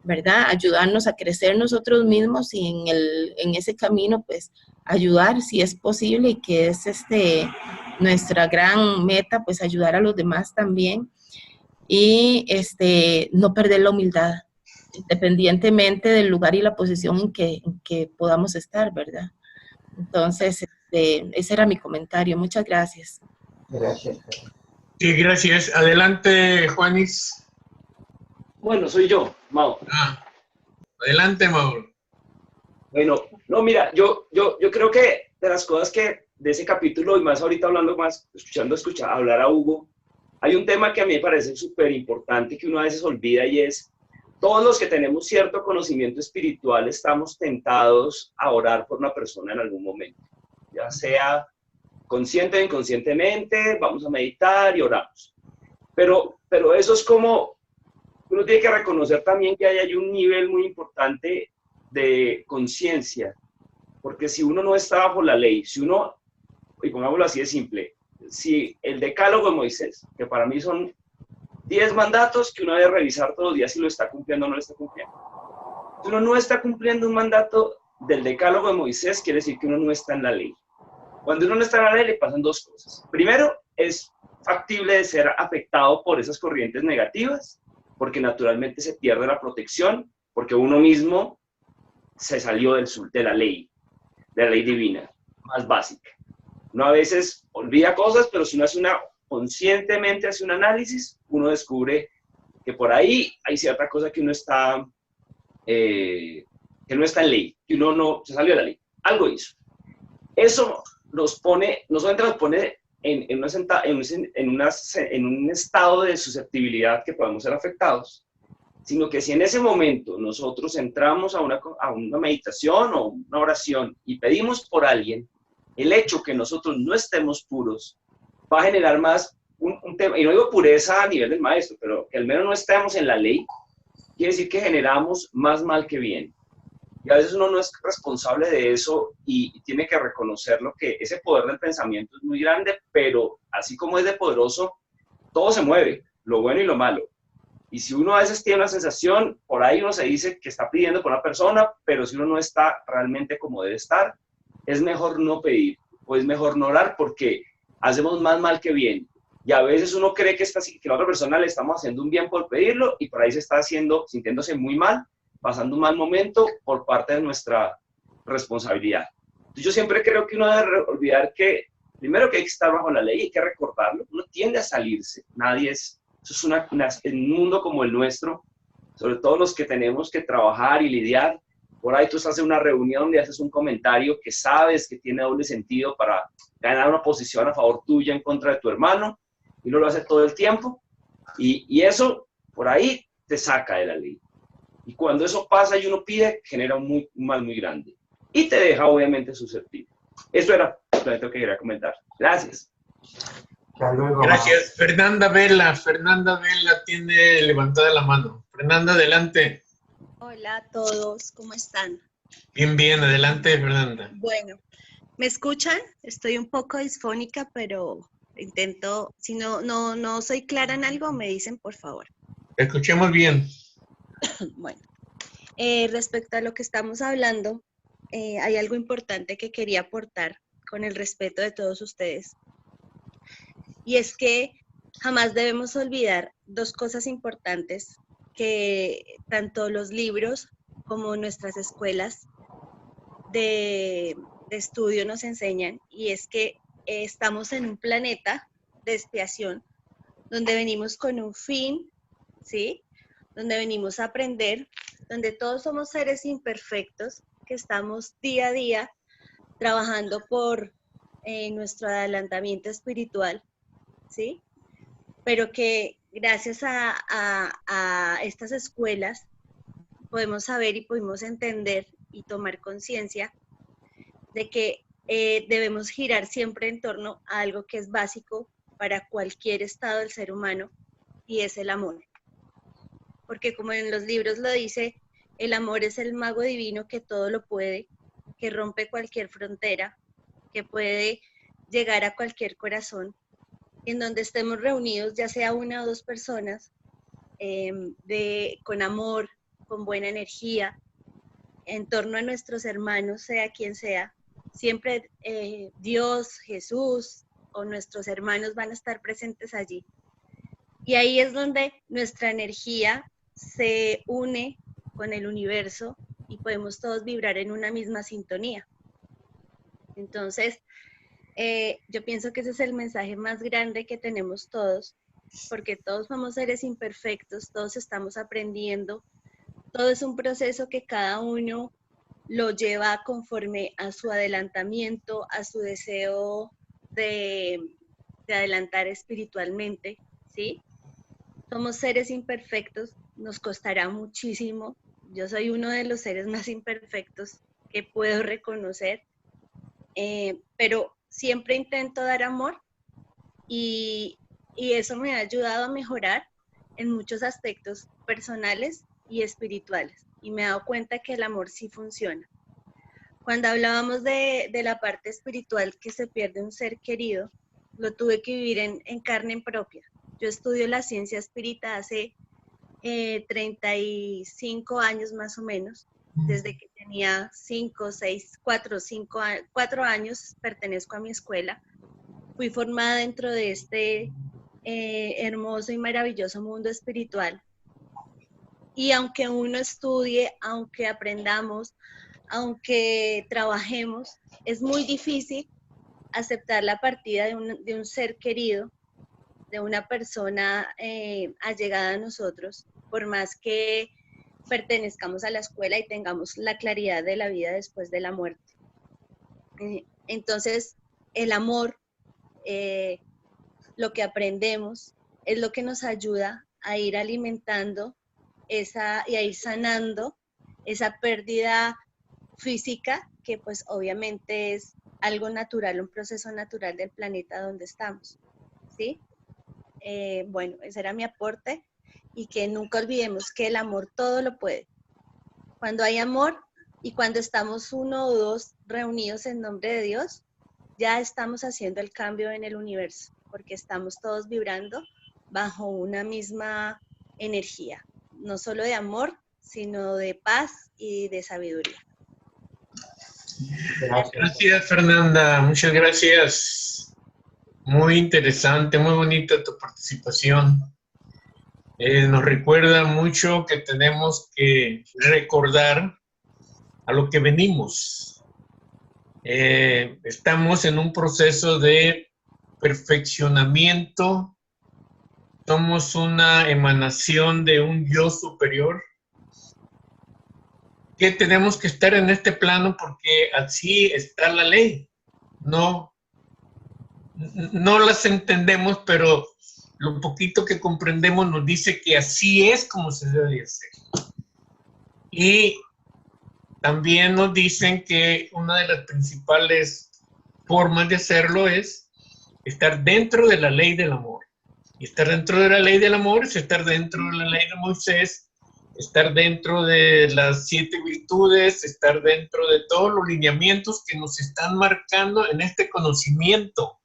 ¿verdad? Ayudarnos a crecer nosotros mismos y en ese camino, pues, ayudar si es posible, y que es nuestra gran meta, pues, ayudar a los demás también. Y no perder la humildad, independientemente del lugar y la posición en que podamos estar, ¿verdad? Entonces, ese era mi comentario. Muchas gracias. Gracias. Sí, gracias. Adelante, Juanis. Bueno, soy yo, Mau. Adelante, Mauro. Bueno, no, mira, yo creo que de las cosas que de ese capítulo, y más ahorita hablando más, escuchando hablar a Hugo, hay un tema que a mí me parece súper importante que uno a veces olvida, y es, todos los que tenemos cierto conocimiento espiritual estamos tentados a orar por una persona en algún momento, ya sea consciente o inconscientemente, vamos a meditar y oramos. Pero eso es como, uno tiene que reconocer también que hay un nivel muy importante de conciencia, porque si uno no está bajo la ley, si uno, y pongámoslo así de simple, si el decálogo de Moisés, que para mí son 10 mandatos que uno debe revisar todos los días si lo está cumpliendo o no lo está cumpliendo. Si uno no está cumpliendo un mandato del decálogo de Moisés, quiere decir que uno no está en la ley. Cuando uno no está en la ley, le pasan dos cosas. Primero, es factible de ser afectado por esas corrientes negativas, porque naturalmente se pierde la protección, porque uno mismo se salió de la ley divina, más básica. Uno a veces olvida cosas, pero si uno conscientemente hace un análisis, uno descubre que por ahí hay cierta cosa que uno está, que no está en ley, que uno no se salió de la ley, algo hizo. Eso no solamente nos pone en un estado de susceptibilidad que podemos ser afectados, sino que si en ese momento nosotros entramos a una meditación o una oración y pedimos por alguien, el hecho que nosotros no estemos puros va a generar más un tema, y no digo pureza a nivel del maestro, pero que al menos no estemos en la ley, quiere decir que generamos más mal que bien. Y a veces uno no es responsable de eso y tiene que reconocerlo, que ese poder del pensamiento es muy grande, pero así como es de poderoso, todo se mueve, lo bueno y lo malo. Y si uno a veces tiene una sensación, por ahí uno se dice que está pidiendo por una persona, pero si uno no está realmente como debe estar, es mejor no pedir, o es mejor no orar, porque hacemos más mal que bien. Y a veces uno cree que la otra persona le estamos haciendo un bien por pedirlo, y por ahí se está sintiéndose muy mal, pasando un mal momento por parte de nuestra responsabilidad. Entonces yo siempre creo que uno debe olvidar que, primero que hay que estar bajo la ley, hay que recordarlo, uno tiende a salirse, eso es un mundo como el nuestro, sobre todo los que tenemos que trabajar y lidiar. Por ahí tú estás en una reunión donde haces un comentario que sabes que tiene doble sentido para ganar una posición a favor tuya en contra de tu hermano, y uno lo hace todo el tiempo, y eso por ahí te saca de la ley. Y cuando eso pasa y uno pide, genera un mal muy grande. Y te deja obviamente susceptible. Eso era lo que quería comentar. Gracias. Hasta luego. Gracias. Fernanda Vela tiene levantada la mano. Fernanda, adelante. Hola a todos, ¿cómo están? Bien, adelante, Fernanda. Bueno, ¿me escuchan? Estoy un poco disfónica, pero intento, si no soy clara en algo, me dicen por favor. Escuchemos bien. Bueno, respecto a lo que estamos hablando, hay algo importante que quería aportar con el respeto de todos ustedes. Y es que jamás debemos olvidar dos cosas importantes que tanto los libros como nuestras escuelas de estudio nos enseñan, y es que estamos en un planeta de expiación donde venimos con un fin, ¿sí? Donde venimos a aprender, donde todos somos seres imperfectos, que estamos día a día trabajando por nuestro adelantamiento espiritual, ¿sí? Pero que gracias a estas escuelas podemos saber y podemos entender y tomar conciencia de que debemos girar siempre en torno a algo que es básico para cualquier estado del ser humano, y es el amor. Porque como en los libros lo dice, el amor es el mago divino que todo lo puede, que rompe cualquier frontera, que puede llegar a cualquier corazón, en donde estemos reunidos, ya sea una o dos personas, con amor, con buena energía, en torno a nuestros hermanos, sea quien sea. Siempre Dios, Jesús o nuestros hermanos van a estar presentes allí. Y ahí es donde nuestra energía se une con el universo y podemos todos vibrar en una misma sintonía. Entonces, yo pienso que ese es el mensaje más grande que tenemos todos, porque todos somos seres imperfectos, todos estamos aprendiendo, todo es un proceso que cada uno lo lleva conforme a su adelantamiento, a su deseo de adelantar espiritualmente, ¿sí? Somos seres imperfectos, nos costará muchísimo. Yo soy uno de los seres más imperfectos que puedo reconocer, pero siempre intento dar amor y eso me ha ayudado a mejorar en muchos aspectos personales y espirituales. Y me he dado cuenta que el amor sí funciona. Cuando hablábamos de la parte espiritual que se pierde un ser querido, lo tuve que vivir en carne propia. Yo estudio la ciencia espírita hace 35 años más o menos. Desde que tenía 4 años pertenezco a mi escuela. Fui formada dentro de este hermoso y maravilloso mundo espiritual. Y aunque uno estudie, aunque aprendamos, aunque trabajemos, es muy difícil aceptar la partida de un ser querido, de una persona allegada a nosotros, por más que pertenezcamos a la escuela y tengamos la claridad de la vida después de la muerte. Entonces, el amor, lo que aprendemos, es lo que nos ayuda a ir alimentando y a ir sanando esa pérdida física, que pues obviamente es algo natural, un proceso natural del planeta donde estamos, ¿sí? Bueno, ese era mi aporte, y que nunca olvidemos que el amor todo lo puede. Cuando hay amor y cuando estamos uno o dos reunidos en nombre de Dios, ya estamos haciendo el cambio en el universo, porque estamos todos vibrando bajo una misma energía, no solo de amor, sino de paz y de sabiduría. Gracias, Fernanda, muchas gracias. Muy interesante, muy bonita tu participación. Nos recuerda mucho que tenemos que recordar a lo que venimos. Estamos en un proceso de perfeccionamiento. Somos una emanación de un yo superior, que tenemos que estar en este plano porque así está la ley. No las entendemos, pero lo poquito que comprendemos nos dice que así es como se debe hacer. Y también nos dicen que una de las principales formas de hacerlo es estar dentro de la ley del amor. Y estar dentro de la ley del amor es estar dentro de la ley de Moisés, estar dentro de las 7 virtudes, estar dentro de todos los lineamientos que nos están marcando en este conocimiento,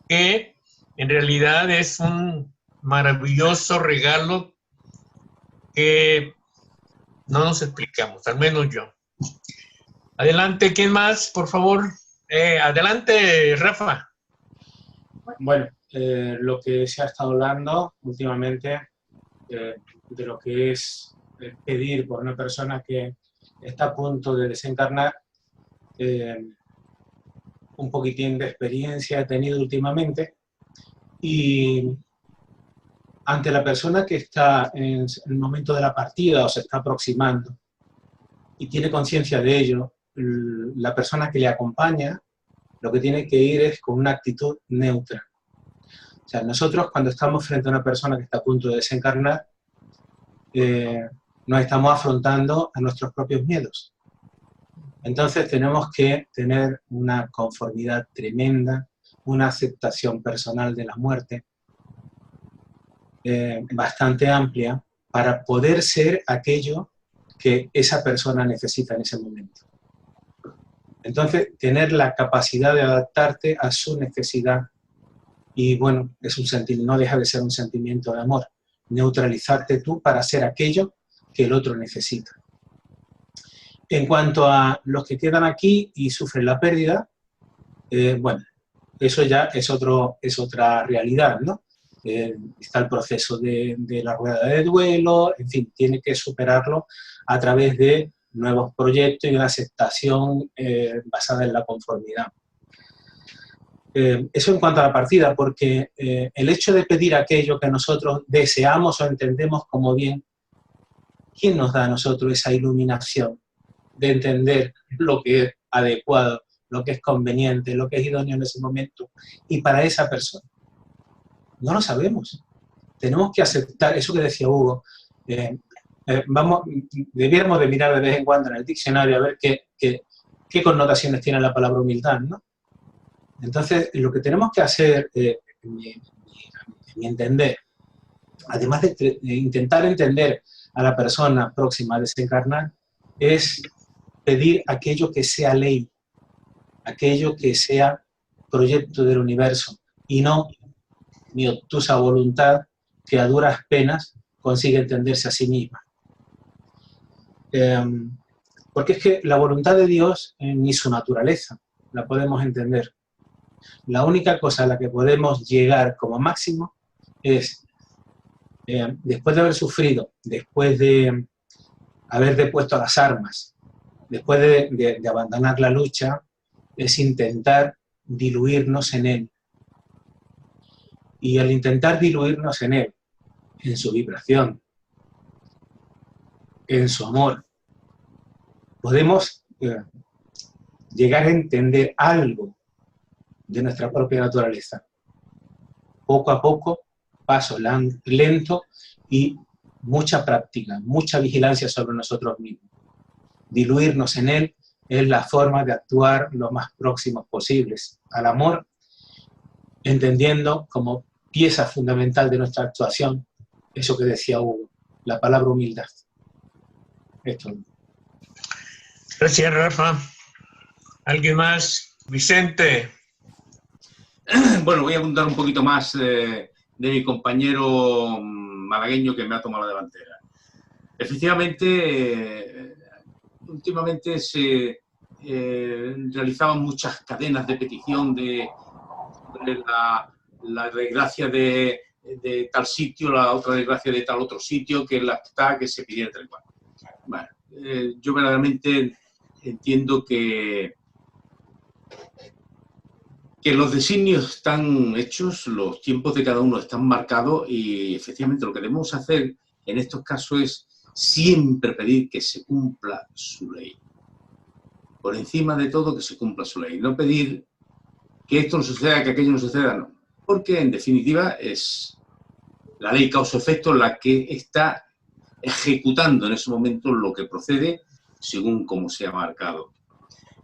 que en realidad es un maravilloso regalo que no nos explicamos, al menos yo. Adelante, ¿quién más, por favor? Adelante, Rafa. Bueno, lo que se ha estado hablando últimamente de lo que es pedir por una persona que está a punto de desencarnar, un poquitín de experiencia he tenido últimamente, y ante la persona que está en el momento de la partida o se está aproximando y tiene conciencia de ello, la persona que le acompaña lo que tiene que ir es con una actitud neutra. O sea, nosotros cuando estamos frente a una persona que está a punto de desencarnar, nos estamos afrontando a nuestros propios miedos. Entonces tenemos que tener una conformidad tremenda, una aceptación personal de la muerte bastante amplia para poder ser aquello que esa persona necesita en ese momento. Entonces, tener la capacidad de adaptarte a su necesidad. Y bueno, es un sentimiento, no deja de ser un sentimiento de amor. Neutralizarte tú para ser aquello que el otro necesita. En cuanto a los que quedan aquí y sufren la pérdida, bueno, eso ya es otra realidad, ¿no? Está el proceso de la rueda de duelo, en fin, tiene que superarlo a través de nuevos proyectos y una aceptación basada en la conformidad. Eso en cuanto a la partida, porque el hecho de pedir aquello que nosotros deseamos o entendemos como bien, ¿quién nos da a nosotros esa iluminación de entender lo que es adecuado, lo que es conveniente, lo que es idóneo en ese momento y para esa persona? No lo sabemos. Tenemos que aceptar eso que decía Hugo. Debiéramos de mirar de vez en cuando en el diccionario a ver qué connotaciones tiene la palabra humildad, ¿no? Entonces, lo que tenemos que hacer, en mi entender, además de intentar entender a la persona próxima a desencarnar, es pedir aquello que sea ley, aquello que sea proyecto del universo, y no mi obtusa voluntad que a duras penas consigue entenderse a sí misma. Porque es que la voluntad de Dios ni su naturaleza la podemos entender. La única cosa a la que podemos llegar como máximo es, después de haber sufrido, después de haber depuesto las armas, después de abandonar la lucha, es intentar diluirnos en Él. Y al intentar diluirnos en Él, en su vibración, en su amor, podemos llegar a entender algo de nuestra propia naturaleza. Poco a poco, paso lento y mucha práctica, mucha vigilancia sobre nosotros mismos. Diluirnos en Él es la forma de actuar lo más próximos posibles al amor, entendiendo como pieza fundamental de nuestra actuación eso que decía Hugo, la palabra humildad. Esto. Gracias, Rafa. ¿Alguien más? Vicente. Bueno, voy a abundar un poquito más de mi compañero malagueño que me ha tomado la delantera. Efectivamente, últimamente se realizaban muchas cadenas de petición de la desgracia de tal sitio, la otra desgracia de tal otro sitio, que que se pidiera tal cual. Bueno, yo verdaderamente entiendo que los designios están hechos, los tiempos de cada uno están marcados y efectivamente lo que debemos hacer en estos casos es siempre pedir que se cumpla su ley. Por encima de todo, que se cumpla su ley. No pedir que esto no suceda, que aquello no suceda, no. Porque en definitiva es la ley causa-efecto la que está ejecutando en ese momento lo que procede según como se ha marcado.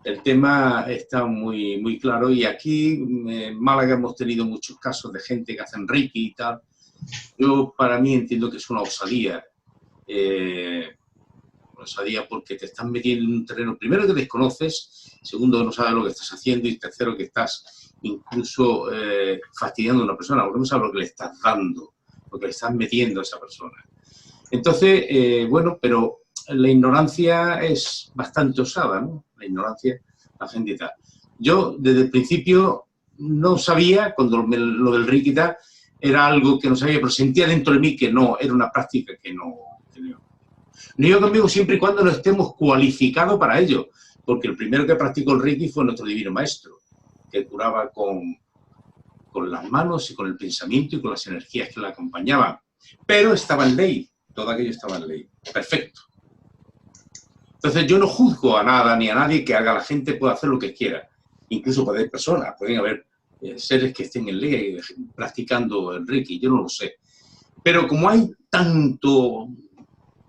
El tema está muy, muy claro y aquí en Málaga hemos tenido muchos casos de gente que hacen Reiki y tal. Yo para mí entiendo que es una osadía. Osadía porque te estás metiendo en un terreno, primero que desconoces, segundo que no sabes lo que estás haciendo y tercero que estás incluso fastidiando a una persona porque no sabes lo que le estás dando, lo que le estás metiendo a esa persona. Entonces, bueno, pero la ignorancia es bastante osada, ¿no? La ignorancia, la gente y tal. Yo, desde el principio, no sabía, cuando lo del Reiki y tal, era algo que no sabía, pero sentía dentro de mí que no, era una práctica que no tenía. No digo conmigo siempre y cuando no estemos cualificados para ello, porque el primero que practicó el Reiki fue nuestro divino maestro, que curaba con las manos y con el pensamiento y con las energías que le acompañaban. Pero estaba en ley, todo aquello estaba en ley. Perfecto. Entonces yo no juzgo a nada ni a nadie que haga. La gente puede hacer lo que quiera. Incluso puede haber personas, pueden haber seres que estén en ley practicando el Reiki, yo no lo sé. Pero como hay tanto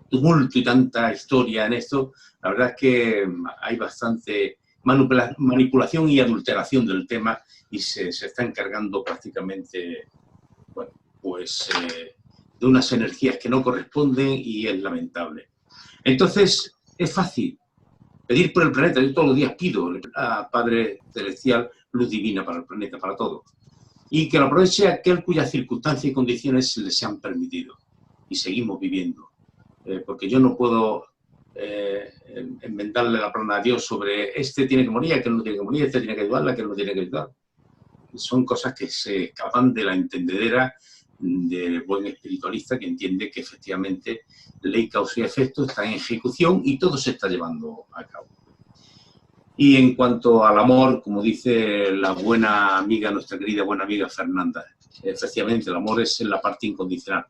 tumulto y tanta historia en esto, la verdad es que hay bastante manipulación y adulteración del tema y se está encargando prácticamente, bueno, pues de unas energías que no corresponden y es lamentable. Entonces, es fácil pedir por el planeta. Yo todos los días pido a Padre Celestial luz divina para el planeta, para todo. Y que lo aproveche aquel cuyas circunstancias y condiciones le sean permitido. Y seguimos viviendo. porque yo no puedo inventarle la plana a Dios sobre este tiene que morir, aquel no tiene que morir, este tiene que ayudarle, aquel no tiene que ayudar. Son cosas que se escapan de la entendedera del buen espiritualista, que entiende que efectivamente ley, causa y efecto está en ejecución y todo se está llevando a cabo. Y en cuanto al amor, como dice la buena amiga, nuestra querida buena amiga Fernanda, efectivamente el amor es la parte incondicional.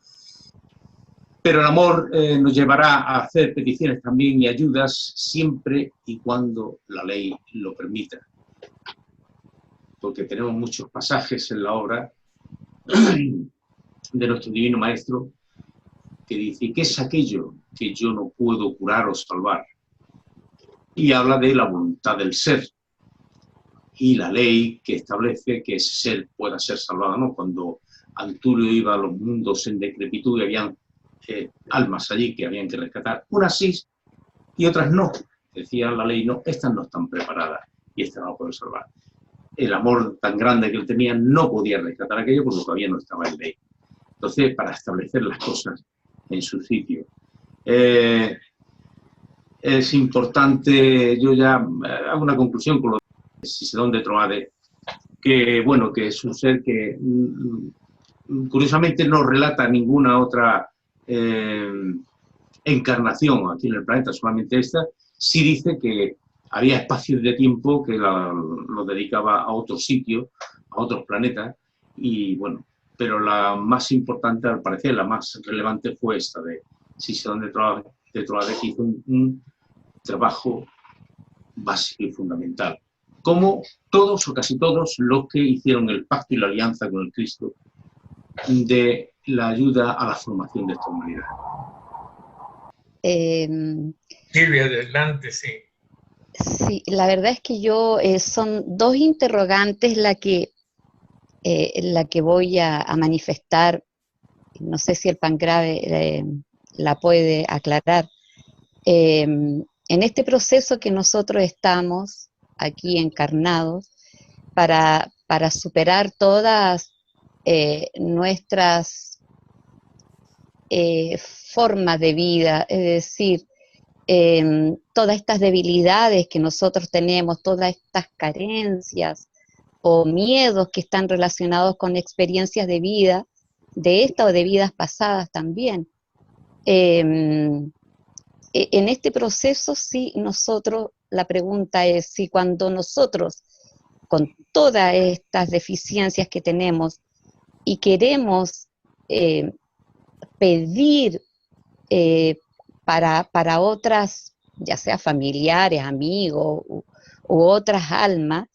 Pero el amor nos llevará a hacer peticiones también y ayudas siempre y cuando la ley lo permita. Porque tenemos muchos pasajes en la obra de nuestro Divino Maestro que dice, ¿qué es aquello que yo no puedo curar o salvar? Y habla de la voluntad del ser y la ley que establece que ese ser pueda ser salvado, ¿no? Cuando Antulio iba a los mundos en decrepitud y habían almas allí que habían que rescatar, unas sí y otras no. Decía la ley, no, estas no están preparadas y estas no las puedo salvar. El amor tan grande que él tenía no podía rescatar aquello porque todavía no estaba en ley. Entonces, para establecer las cosas en su sitio. Es importante, yo ya hago una conclusión con lo de Cicerón de Troade, que bueno, que es un ser que curiosamente no relata ninguna otra encarnación aquí en el planeta, solamente esta. Sí dice que había espacios de tiempo que lo dedicaba a otro sitio, a otros planetas, y bueno, pero la más importante, al parecer, la más relevante fue esta de Cicerón de Troade, que hizo un trabajo básico y fundamental, como todos o casi todos los que hicieron el pacto y la alianza con el Cristo de la ayuda a la formación de esta humanidad. Silvia, adelante, sí. Sí, la verdad es que yo son dos interrogantes la que voy a manifestar. No sé si el Pancrave la puede aclarar. En este proceso que nosotros estamos aquí encarnados para superar todas nuestras formas de vida, es decir, todas estas debilidades que nosotros tenemos, todas estas carencias o miedos que están relacionados con experiencias de vida, de esta o de vidas pasadas también. En este proceso, sí, nosotros, la pregunta es si cuando nosotros, con todas estas deficiencias que tenemos y queremos pedir para otras, ya sea familiares, amigos u otras almas,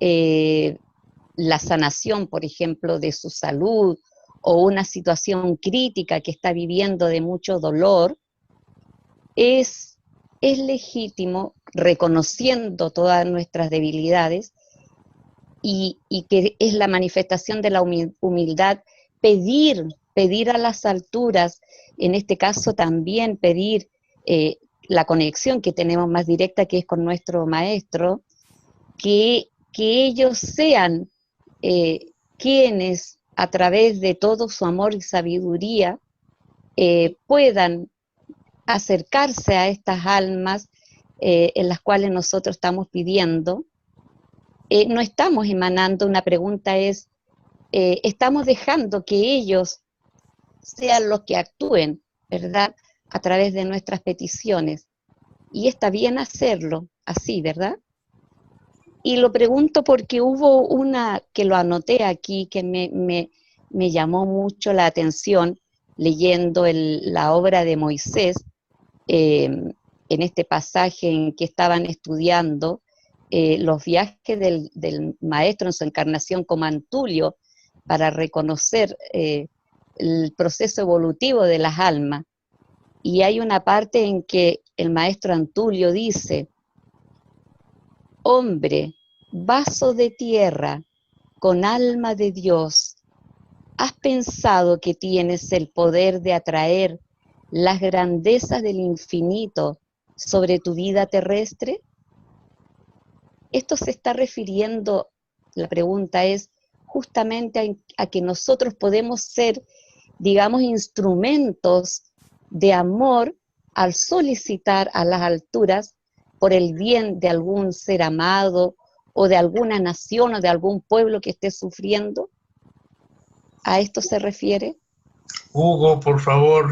la sanación, por ejemplo, de su salud o una situación crítica que está viviendo de mucho dolor, es legítimo, reconociendo todas nuestras debilidades y que es la manifestación de la humildad, pedir a las alturas, en este caso también pedir la conexión que tenemos más directa, que es con nuestro Maestro, que ellos sean quienes, a través de todo su amor y sabiduría, puedan acercarse a estas almas en las cuales nosotros estamos pidiendo. No estamos emanando, una pregunta es, estamos dejando que ellos sean los que actúen, ¿verdad?, a través de nuestras peticiones. Y está bien hacerlo así, ¿verdad? Y lo pregunto porque hubo una que lo anoté aquí que me llamó mucho la atención leyendo la obra de Moisés, en este pasaje en que estaban estudiando los viajes del maestro en su encarnación como Antulio para reconocer el proceso evolutivo de las almas. Y hay una parte en que el maestro Antulio dice: hombre, vaso de tierra, con alma de Dios, ¿has pensado que tienes el poder de atraer las grandezas del infinito sobre tu vida terrestre? Esto se está refiriendo, la pregunta es, justamente a que nosotros podemos ser, digamos, instrumentos de amor al solicitar a las alturas por el bien de algún ser amado o de alguna nación o de algún pueblo que esté sufriendo? ¿A esto se refiere? Hugo, por favor.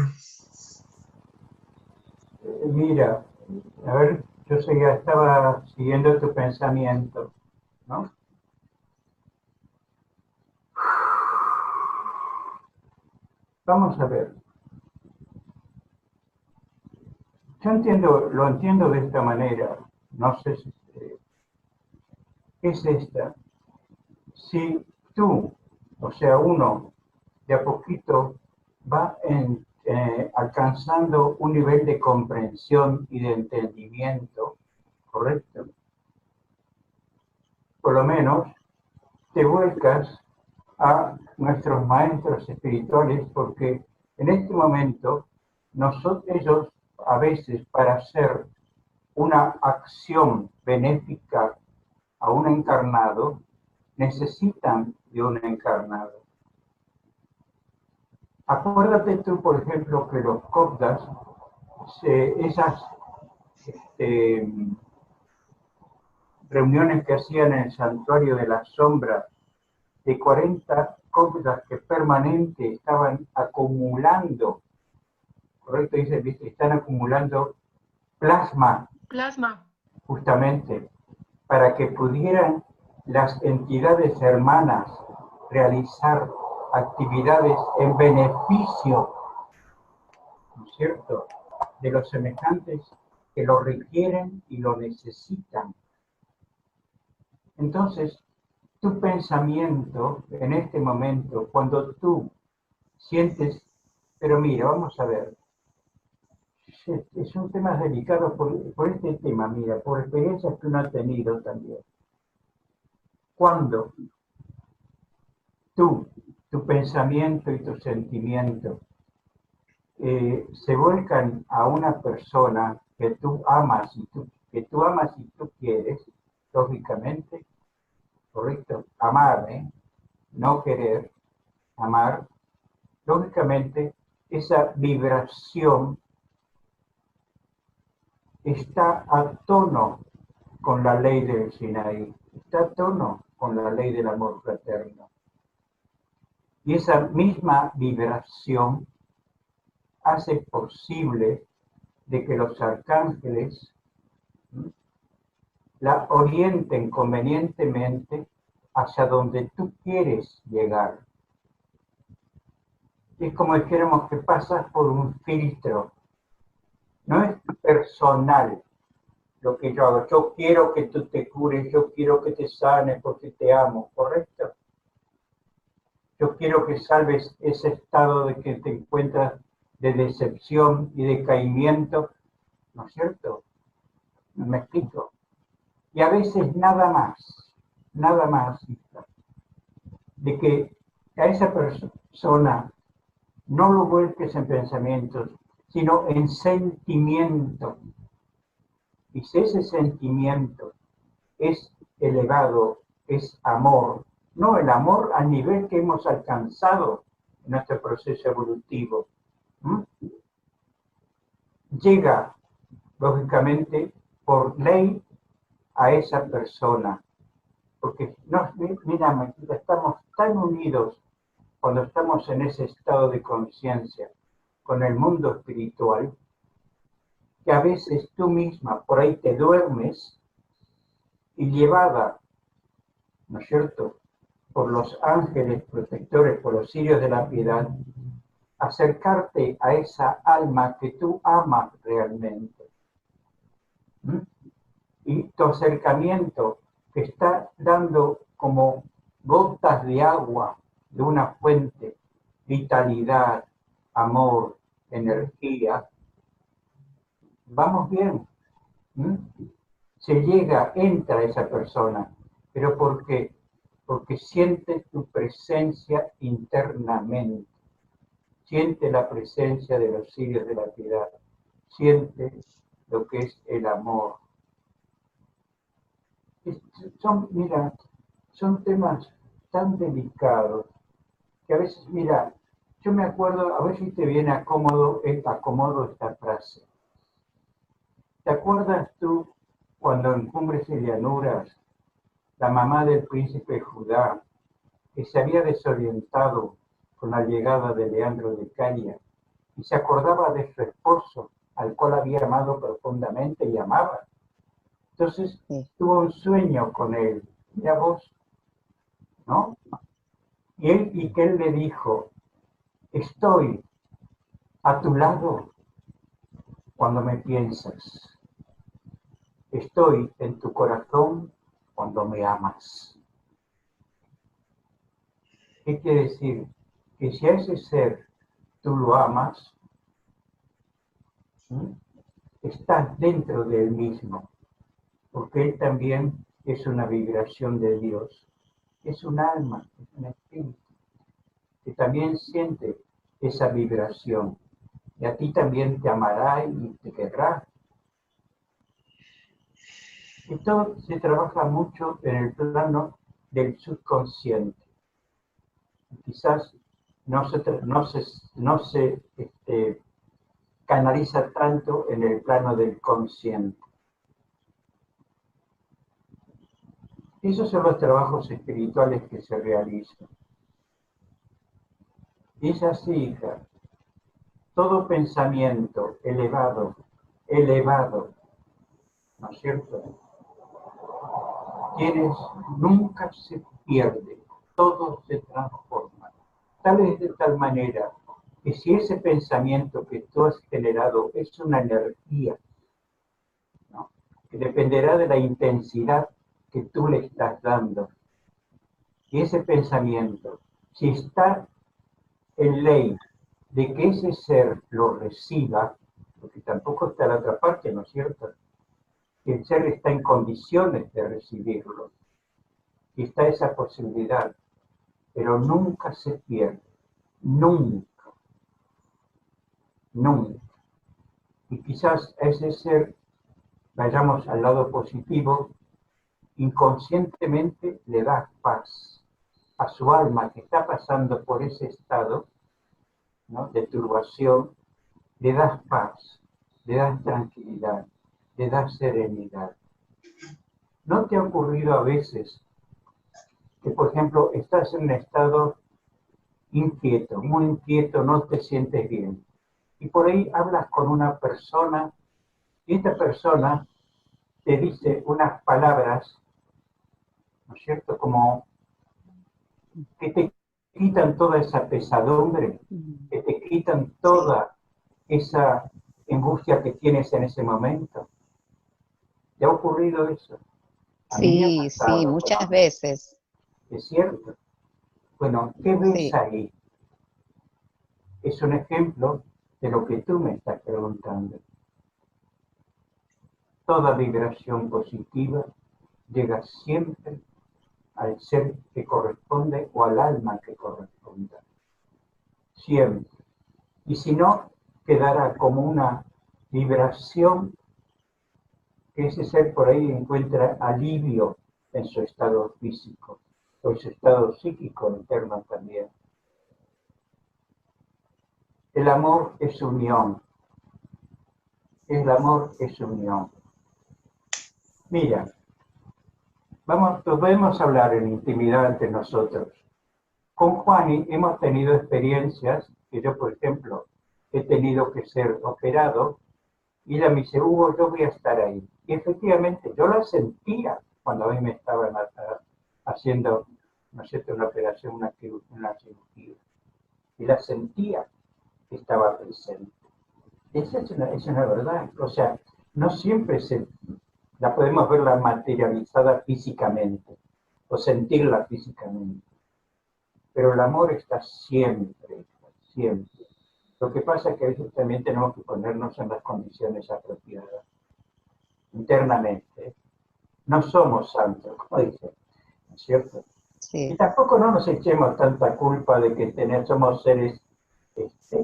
Mira, a ver, yo estaba siguiendo tu pensamiento, ¿no? Vamos a ver. Yo lo entiendo de esta manera. No sé si es esta. Si tú, o sea, uno, de a poquito va alcanzando un nivel de comprensión y de entendimiento, ¿correcto? Por lo menos te vuelcas a nuestros maestros espirituales, porque en este momento ellos a veces, para hacer una acción benéfica a un encarnado, necesitan de un encarnado. Acuérdate tú, por ejemplo, que los coptas, esas reuniones que hacían en el santuario de la sombra, de 40 coptas que permanente estaban acumulando, ¿correcto? Dice, están acumulando plasma, justamente, para que pudieran las entidades hermanas realizar actividades en beneficio, ¿no es cierto?, de los semejantes que lo requieren y lo necesitan. Entonces, tu pensamiento en este momento, cuando tú sientes, pero mira, vamos a ver, son temas delicados por este tema, mira, por experiencias que uno ha tenido también. Cuando tu pensamiento y tu sentimiento se vuelcan a una persona que tú amas y tú quieres, lógicamente, correcto, amar, no querer, amar, lógicamente esa vibración está a tono con la ley del Sinaí, está a tono con la ley del amor fraterno. Y esa misma vibración hace posible de que los arcángeles la orienten convenientemente hacia donde tú quieres llegar. Es como dijéramos que pasas por un filtro. No es personal lo que yo hago. Yo quiero que tú te cures, yo quiero que te sanes porque te amo, ¿correcto? Yo quiero que salves ese estado de que te encuentras de decepción y decaimiento, ¿no es cierto? ¿Me explico? Y a veces nada más, de que a esa persona no lo vuelques en pensamientos, sino en sentimiento. Y si ese sentimiento es elevado, es amor, no el amor a nivel que hemos alcanzado en nuestro proceso evolutivo, llega, lógicamente, por ley a esa persona. Porque, mira, estamos tan unidos cuando estamos en ese estado de conciencia con el mundo espiritual, que a veces tú misma por ahí te duermes y llevada, ¿no es cierto?, por los ángeles protectores, por los cirios de la piedad, acercarte a esa alma que tú amas realmente. Y tu acercamiento que está dando como gotas de agua de una fuente, vitalidad, amor, energía, vamos bien. Se llega, entra esa persona, pero ¿por qué? Porque siente tu presencia internamente, siente la presencia de los cirios de la piedad, siente lo que es el amor. Son temas tan delicados que a veces, mira, yo me acuerdo, a ver si te viene acomodo esta frase. ¿Te acuerdas tú cuando en Cumbres y Llanuras, la mamá del príncipe Judá, que se había desorientado con la llegada de Leandro de Caria, y se acordaba de su esposo, al cual había amado profundamente y amaba? Entonces tuvo un sueño con él, mira vos, ¿no? Y que él le dijo, estoy a tu lado cuando me piensas, estoy en tu corazón cuando me amas. ¿Qué quiere decir? Que si a ese ser tú lo amas, ¿sí?, estás dentro de él mismo, porque él también es una vibración de Dios, es un alma, es un espíritu, que también siente esa vibración, y a ti también te amará y te querrá. Esto se trabaja mucho en el plano del subconsciente. Quizás no se canaliza tanto en el plano del consciente. Esos son los trabajos espirituales que se realizan. Y es así, hija. Todo pensamiento elevado, ¿no es cierto?, nunca se pierde, todo se transforma. Tal vez de tal manera que si ese pensamiento que tú has generado es una energía, ¿no?, que dependerá de la intensidad que tú le estás dando, y ese pensamiento, si está en ley de que ese ser lo reciba, porque tampoco está la otra parte, ¿no es cierto?, que el ser está en condiciones de recibirlo, y está esa posibilidad, pero nunca se pierde, nunca, nunca. Y quizás a ese ser, vayamos al lado positivo, inconscientemente le das paz a su alma que está pasando por ese estado, ¿no?, de turbación, le das paz, le das tranquilidad, le das serenidad. ¿No te ha ocurrido a veces que, por ejemplo, estás en un estado inquieto, muy inquieto, no te sientes bien, y por ahí hablas con una persona y esta persona te dice unas palabras, ¿no es cierto?, como que te quitan toda esa pesadumbre, que te quitan toda esa angustia que tienes en ese momento? ¿Te ha ocurrido eso? A mí me ha Sí, pasado, sí, muchas veces. ¿es cierto? Bueno, ¿qué ves Sí. ahí? Es un ejemplo de lo que tú me estás preguntando. Toda vibración positiva llega siempre al ser que corresponde o al alma que corresponda. Siempre. Y si no, quedará como una vibración que ese ser por ahí encuentra alivio en su estado físico o en su estado psíquico interno también. El amor es unión. El amor es unión. Mira, podemos hablar en intimidad entre nosotros. Con Juani hemos tenido experiencias que yo, por ejemplo, he tenido que ser operado y ella me dice, Hugo, yo voy a estar ahí. Y efectivamente, yo la sentía cuando a mí me estaban haciendo, ¿no es cierto?, una operación, una cirugía. Y la sentía que estaba presente. Esa es una verdad. O sea, no siempre la podemos verla materializada físicamente o sentirla físicamente. Pero el amor está siempre, siempre. Lo que pasa es que a veces también tenemos que ponernos en las condiciones apropiadas, internamente. No somos santos, como dice, ¿no es cierto? Sí. Y tampoco no nos echemos tanta culpa de que somos seres,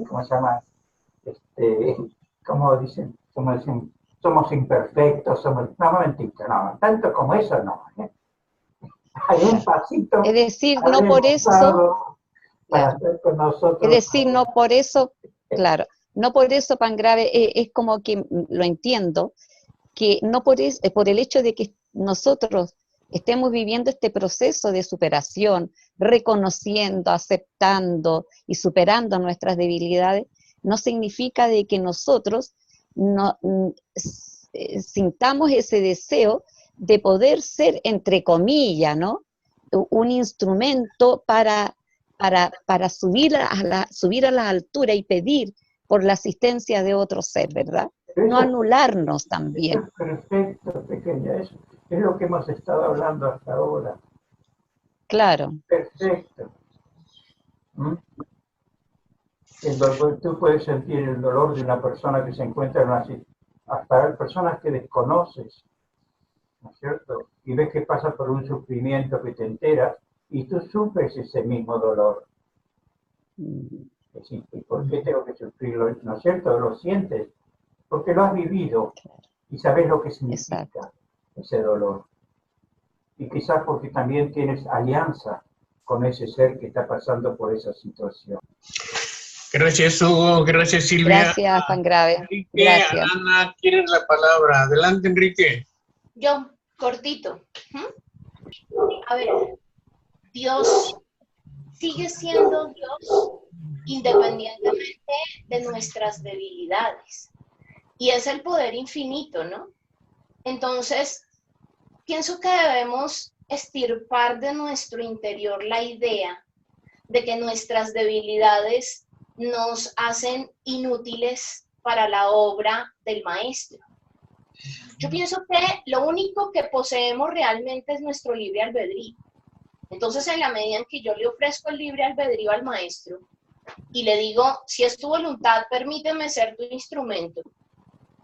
¿cómo se llama? Como dicen, somos imperfectos, no, mentira, no, tanto como eso no. Hay un pasito. Es decir, no por eso, para hacer con nosotros. es decir, no por eso, claro, no por eso tan grave, es como que lo entiendo, que no por el hecho de que nosotros estemos viviendo este proceso de superación, reconociendo, aceptando y superando nuestras debilidades, no significa de que nosotros no sintamos ese deseo de poder ser, entre comillas, ¿no?, un instrumento para subir a la altura y pedir por la asistencia de otro ser, ¿verdad? No anularnos también. Eso es perfecto, pequeña, eso es lo que hemos estado hablando hasta ahora. Claro. Perfecto. El dolor, tú puedes sentir el dolor de una persona que se encuentra en una situación, hasta personas que desconoces, ¿no es cierto? Y ves que pasa por un sufrimiento que te enteras y tú sufres ese mismo dolor. ¿Y por qué tengo que sufrirlo? ¿No es cierto? Lo sientes, porque lo has vivido y sabes lo que significa ese dolor. Y quizás porque también tienes alianza con ese ser que está pasando por esa situación. Gracias, Hugo. Gracias, Silvia. Gracias, Juan Grave. Enrique, Gracias. Ana, ¿quieres la palabra? Adelante, Enrique. Yo, cortito. A ver, Dios sigue siendo Dios independientemente de nuestras debilidades. Y es el poder infinito, ¿no? Entonces, pienso que debemos extirpar de nuestro interior la idea de que nuestras debilidades nos hacen inútiles para la obra del maestro. Yo pienso que lo único que poseemos realmente es nuestro libre albedrío. Entonces, en la medida en que yo le ofrezco el libre albedrío al maestro y le digo, si es tu voluntad, permíteme ser tu instrumento,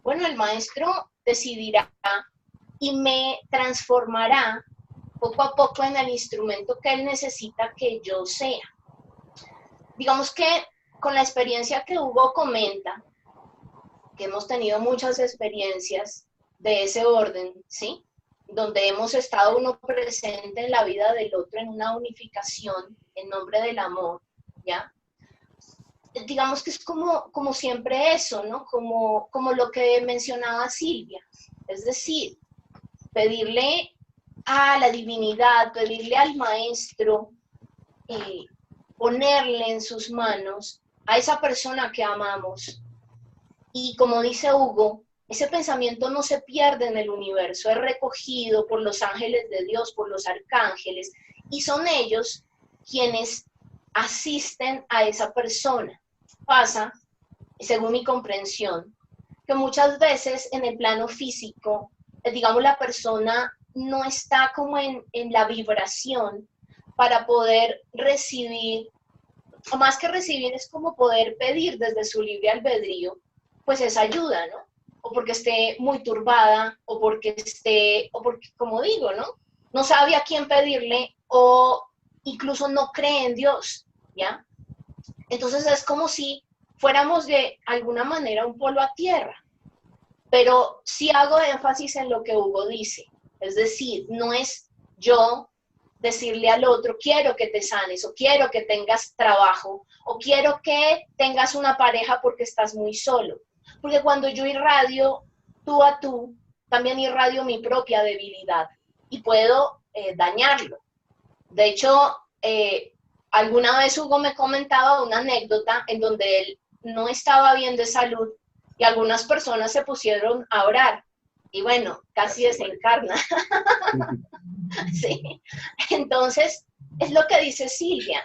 bueno, el maestro decidirá y me transformará poco a poco en el instrumento que él necesita que yo sea. Digamos que con la experiencia que Hugo comenta, que hemos tenido muchas experiencias de ese orden, ¿sí? Donde hemos estado uno presente en la vida del otro en una unificación en nombre del amor, ¿ya? Digamos que es como siempre eso, ¿no? Como lo que mencionaba Silvia, es decir, pedirle a la divinidad, pedirle al maestro, ponerle en sus manos a esa persona que amamos. Y como dice Hugo, ese pensamiento no se pierde en el universo, es recogido por los ángeles de Dios, por los arcángeles, y son ellos quienes asisten a esa persona. Pasa, según mi comprensión, que muchas veces en el plano físico, digamos, la persona no está como en la vibración para poder recibir, o más que recibir, es como poder pedir desde su libre albedrío, pues esa ayuda, ¿no? O porque esté muy turbada, o porque, como digo, ¿no? No sabe a quién pedirle, o incluso no cree en Dios, ¿ya? Entonces es como si fuéramos de alguna manera un polo a tierra. Pero sí hago énfasis en lo que Hugo dice. Es decir, no es yo decirle al otro, quiero que te sanes, o quiero que tengas trabajo, o quiero que tengas una pareja porque estás muy solo. Porque cuando yo irradio tú a tú, también irradio mi propia debilidad y puedo dañarlo. De hecho, alguna vez Hugo me comentaba una anécdota en donde él no estaba bien de salud y algunas personas se pusieron a orar. Y bueno, casi desencarna. Sí. Entonces, es lo que dice Silvia,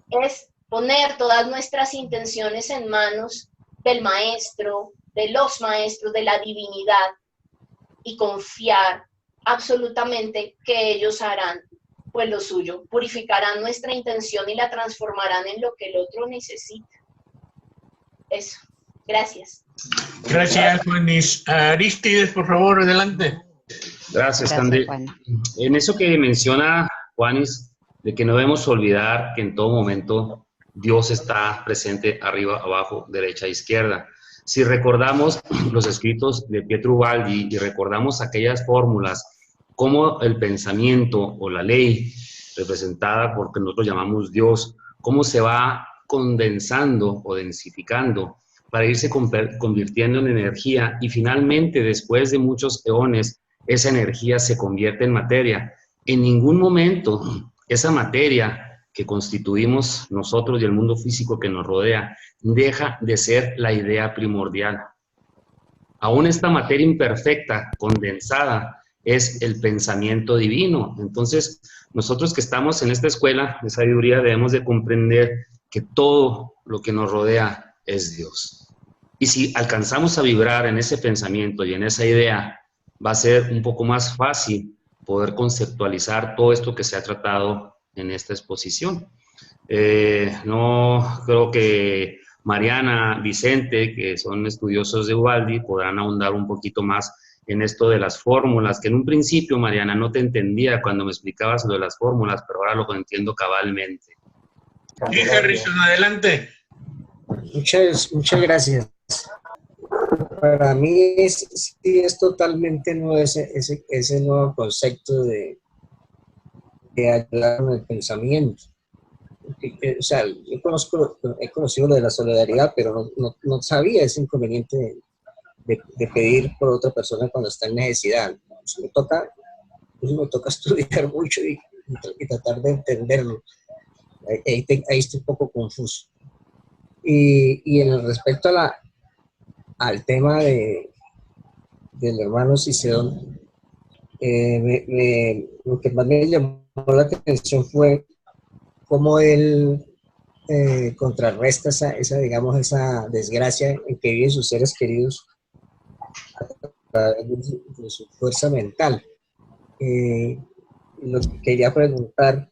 es poner todas nuestras intenciones en manos del maestro, de los maestros, de la divinidad, y confiar absolutamente que ellos harán pues lo suyo, purificarán nuestra intención y la transformarán en lo que el otro necesita. Eso. Gracias. Gracias, Juanis. Aristides, por favor, adelante. Gracias, Candy. En eso que menciona Juanis, de que no debemos olvidar que en todo momento Dios está presente arriba, abajo, derecha e izquierda. Si recordamos los escritos de Pietro Ubaldi y recordamos aquellas fórmulas, como el pensamiento o la ley, representada por lo que nosotros llamamos Dios, cómo se va condensando o densificando para irse convirtiendo en energía y finalmente, después de muchos eones, esa energía se convierte en materia. En ningún momento esa materia que constituimos nosotros y el mundo físico que nos rodea deja de ser la idea primordial. Aún esta materia imperfecta, condensada, es el pensamiento divino. Entonces, nosotros que estamos en esta escuela de sabiduría debemos de comprender que todo lo que nos rodea es Dios. Y si alcanzamos a vibrar en ese pensamiento y en esa idea, va a ser un poco más fácil poder conceptualizar todo esto que se ha tratado en esta exposición. No creo que Mariana, Vicente, que son estudiosos de Ubaldi, podrán ahondar un poquito más en esto de las fórmulas, que en un principio, Mariana, no te entendía cuando me explicabas lo de las fórmulas, pero ahora lo entiendo cabalmente. Sí, Harrison, adelante. Muchas gracias. Para mí sí es totalmente nuevo ese nuevo concepto de ayudar con el pensamiento. O sea, he conocido lo de la solidaridad, pero no sabía ese inconveniente de pedir por otra persona cuando está en necesidad. Me toca estudiar mucho y tratar de entenderlo. Ahí estoy un poco confuso. Y en respecto al tema del hermano Cicedón, lo que más me llamó la atención fue cómo él contrarresta esa desgracia en que viven sus seres queridos a través de su fuerza mental. Lo que quería preguntar,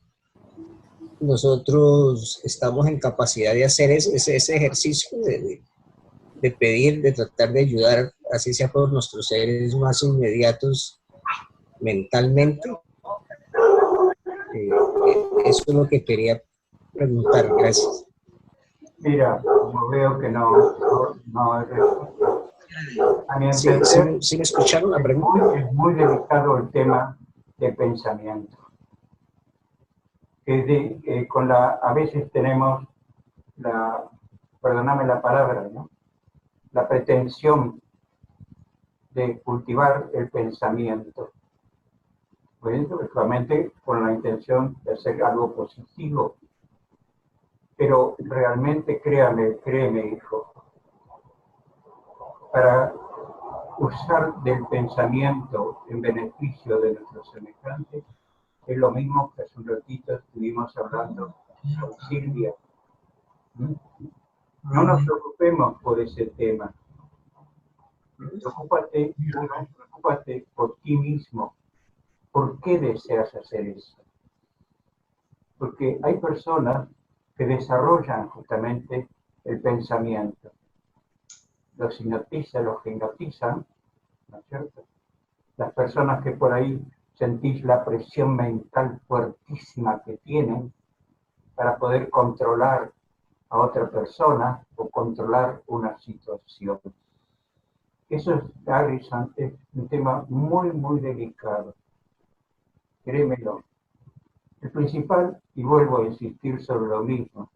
nosotros estamos en capacidad de hacer ese ejercicio de pedir, de tratar de ayudar, así sea por nuestros seres más inmediatos mentalmente. Eso es lo que quería preguntar. Gracias. Mira, como veo que no es respuesta. A mi entender, ¿Sí me escucharon la pregunta? Es muy delicado el tema de pensamiento. A veces tenemos perdóname la palabra, ¿no? La pretensión de cultivar el pensamiento. Pues solamente con la intención de hacer algo positivo. Pero realmente créeme, hijo, para usar del pensamiento en beneficio de nuestros semejantes, es lo mismo que hace un ratito estuvimos hablando con Silvia. No nos preocupemos por ese tema. Preocúpate por ti mismo. ¿Por qué deseas hacer eso? Porque hay personas que desarrollan justamente el pensamiento. Los hipnotizan, ¿no es cierto? Las personas que por ahí sentís la presión mental fuertísima que tienen para poder controlar a otra persona o controlar una situación. Eso, Harrison, es un tema muy, muy delicado. Créemelo. El principal, y vuelvo a insistir sobre lo mismo,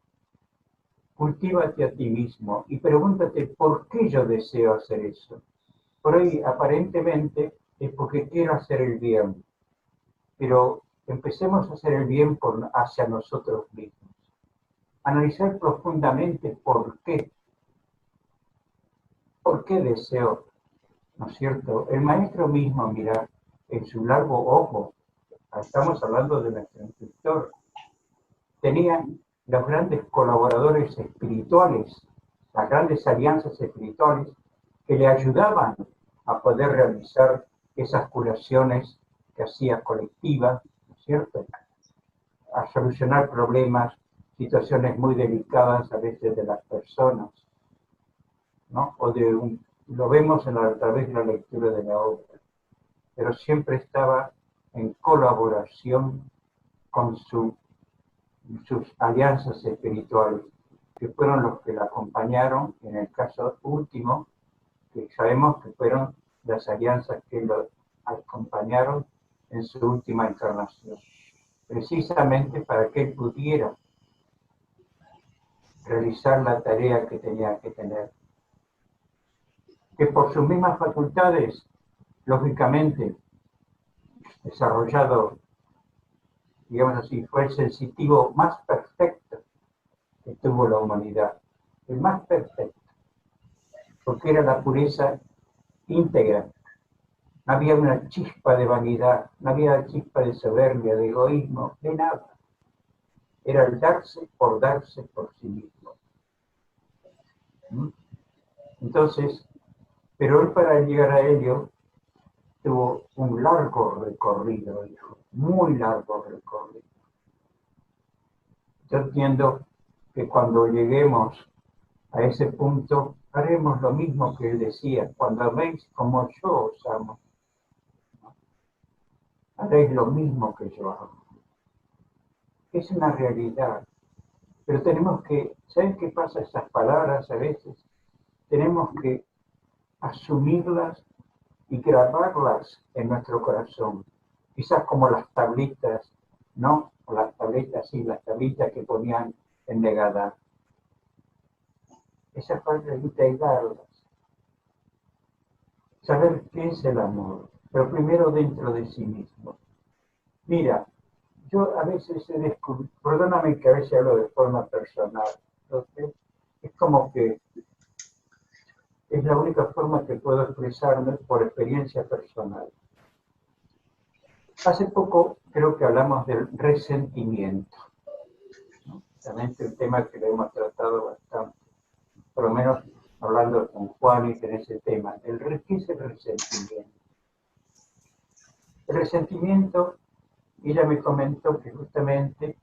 cultívate a ti mismo y pregúntate por qué yo deseo hacer eso. Por ahí, aparentemente, es porque quiero hacer el bien, pero empecemos a hacer el bien hacia nosotros mismos. Analizar profundamente por qué. ¿Por qué deseo? ¿No es cierto? El maestro mismo, mira, en su largo ojo, estamos hablando de nuestro instructor, tenía los grandes colaboradores espirituales, las grandes alianzas espirituales que le ayudaban a poder realizar esas curaciones que hacía colectivas, ¿no es cierto? A solucionar problemas, situaciones muy delicadas a veces de las personas, ¿no? Lo vemos a través de la lectura de la obra, pero siempre estaba en colaboración con sus alianzas espirituales, que fueron los que la acompañaron, en el caso último, que sabemos que fueron las alianzas que lo acompañaron en su última encarnación, precisamente para que él pudiera realizar la tarea que tenía que tener. que por sus mismas facultades, lógicamente, desarrollado, digamos así, fue el sensitivo más perfecto que tuvo la humanidad, el más perfecto, porque era la pureza íntegra. No había una chispa de vanidad, no había chispa de soberbia, de egoísmo, de nada. Era el darse por sí mismo. Entonces, pero él para llegar a ello tuvo un largo recorrido, hijo, muy largo recorrido. Yo entiendo que cuando lleguemos a ese punto, haremos lo mismo que él decía, cuando améis como yo os amo, haréis lo mismo que yo hago. Es una realidad, pero tenemos que, ¿saben qué pasa? Esas palabras a veces tenemos que asumirlas y grabarlas en nuestro corazón, quizás como las tablitas, ¿no? O las tablitas, sí, las tablitas que ponían en Negada. Esa falta de integrarlas, saber qué es el amor, pero primero dentro de sí mismo. Mira, yo a veces he descubierto, perdóname que a veces hablo de forma personal, entonces es como que es la única forma que puedo expresarme por experiencia personal. Hace poco creo que hablamos del resentimiento, ¿no? Realmente un tema que lo hemos tratado bastante, por lo menos hablando con Juan y en ese tema. ¿Qué es el resentimiento? El resentimiento, ella me comentó que justamente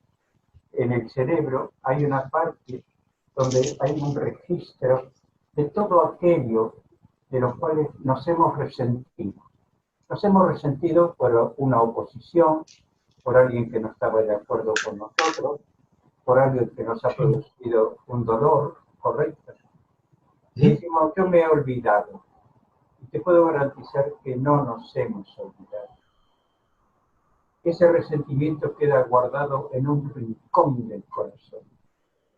en el cerebro hay una parte donde hay un registro de todo aquello de los cuales nos hemos resentido. Nos hemos resentido por una oposición, por alguien que no estaba de acuerdo con nosotros, por alguien que nos ha producido un dolor, ¿correcto? Y decimos, yo me he olvidado. Y te puedo garantizar que no nos hemos olvidado. Ese resentimiento queda guardado en un rincón del corazón.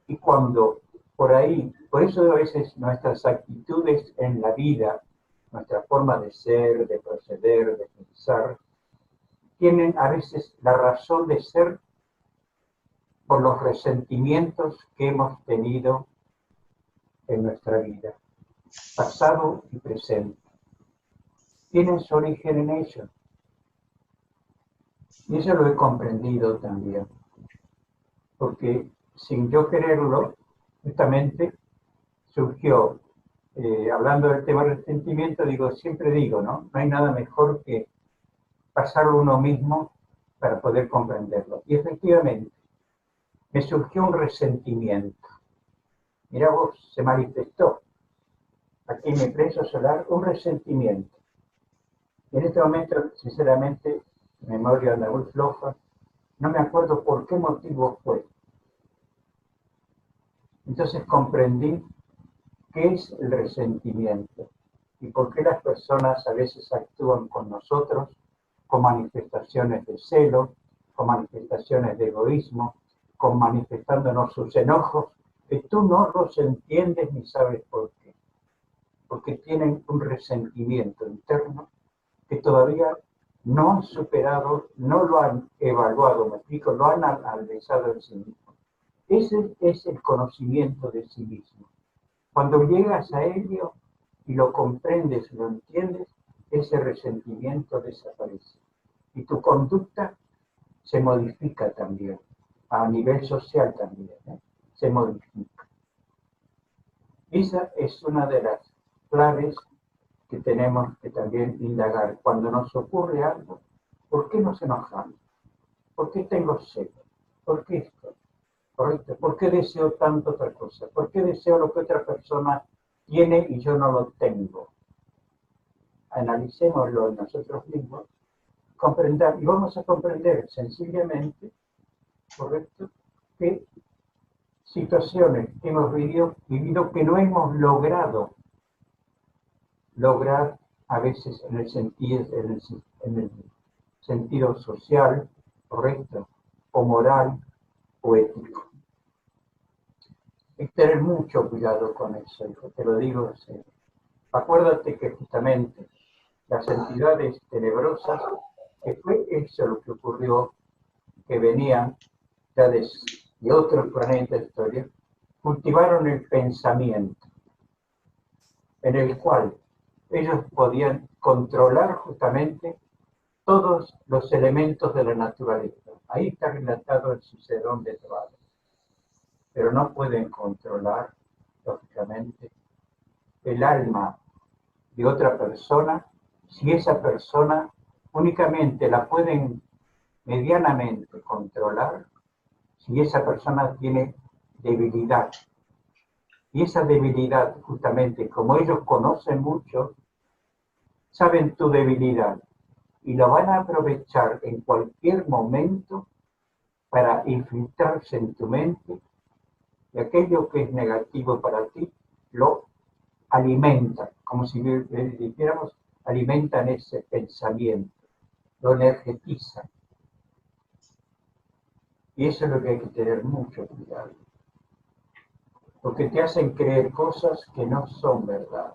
Y cuando por ahí, por eso a veces nuestras actitudes en la vida, nuestra forma de ser, de proceder, de pensar, tienen a veces la razón de ser por los resentimientos que hemos tenido en nuestra vida, pasado y presente. Tienen su origen en ello. Y eso lo he comprendido también. Porque sin yo quererlo, justamente surgió, hablando del tema del resentimiento, siempre digo, ¿no? No hay nada mejor que pasarlo uno mismo para poder comprenderlo. Y efectivamente, me surgió un resentimiento. Mira vos, se manifestó aquí en mi plexo solar un resentimiento. Y en este momento, sinceramente, memoria anda muy floja, no me acuerdo por qué motivo fue. Entonces comprendí qué es el resentimiento y por qué las personas a veces actúan con nosotros con manifestaciones de celo, con manifestaciones de egoísmo, con manifestándonos sus enojos, que tú no los entiendes ni sabes por qué. Porque tienen un resentimiento interno que todavía no han superado, no lo han evaluado, me explico, lo han analizado en sí mismo. Ese es el conocimiento de sí mismo. Cuando llegas a ello y lo comprendes, lo entiendes, ese resentimiento desaparece. Y tu conducta se modifica también, a nivel social también, se modifica. Esa es una de las claves que tenemos que también indagar. Cuando nos ocurre algo, ¿por qué nos enojamos? ¿Por qué tengo celos? ¿Por qué esto? ¿Correcto? ¿Por qué deseo tanto otra cosa? ¿Por qué deseo lo que otra persona tiene y yo no lo tengo? Analicémoslo en nosotros mismos, comprender, y vamos a comprender sencillamente, ¿correcto?, que situaciones que hemos vivido que no hemos logrado lograr a veces en el sentido social, correcto, o moral, o ético. Hay que tener mucho cuidado con eso, hijo, te lo digo en serio. Acuérdate que justamente las entidades tenebrosas, que fue eso lo que ocurrió, que venían ya de otros planetas de historia, cultivaron el pensamiento, en el cual ellos podían controlar justamente todos los elementos de la naturaleza. Ahí está relatado el sucedón de Troade. Pero no pueden controlar, lógicamente, el alma de otra persona si esa persona únicamente la pueden medianamente controlar si esa persona tiene debilidad. Y esa debilidad, justamente, como ellos conocen mucho, saben tu debilidad y lo van a aprovechar en cualquier momento para infiltrarse en tu mente, y aquello que es negativo para ti lo alimentan, como si dijéramos, alimentan ese pensamiento, lo energetizan. Y eso es lo que hay que tener mucho cuidado, porque te hacen creer cosas que no son verdad.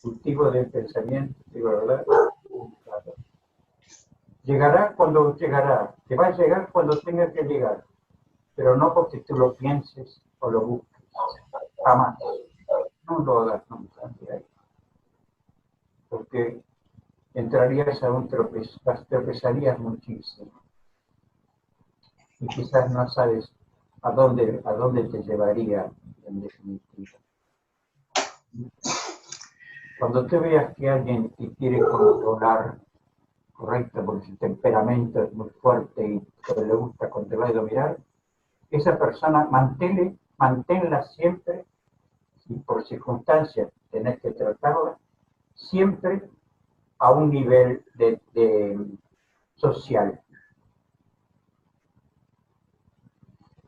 Cultivo del pensamiento, digo, ¿verdad? Llegará cuando llegará, te va a llegar cuando tenga que llegar, pero no porque tú lo pienses o lo busques, jamás. No lo hagas nunca, porque entrarías a un tropezarías muchísimo. Y quizás no sabes a dónde te llevaría en definitiva. Cuando tú veas que alguien te quiere controlar, correcto, porque su temperamento es muy fuerte y le gusta controlar y dominar, esa persona manténla siempre, y por circunstancias tenés que tratarla, siempre a un nivel social.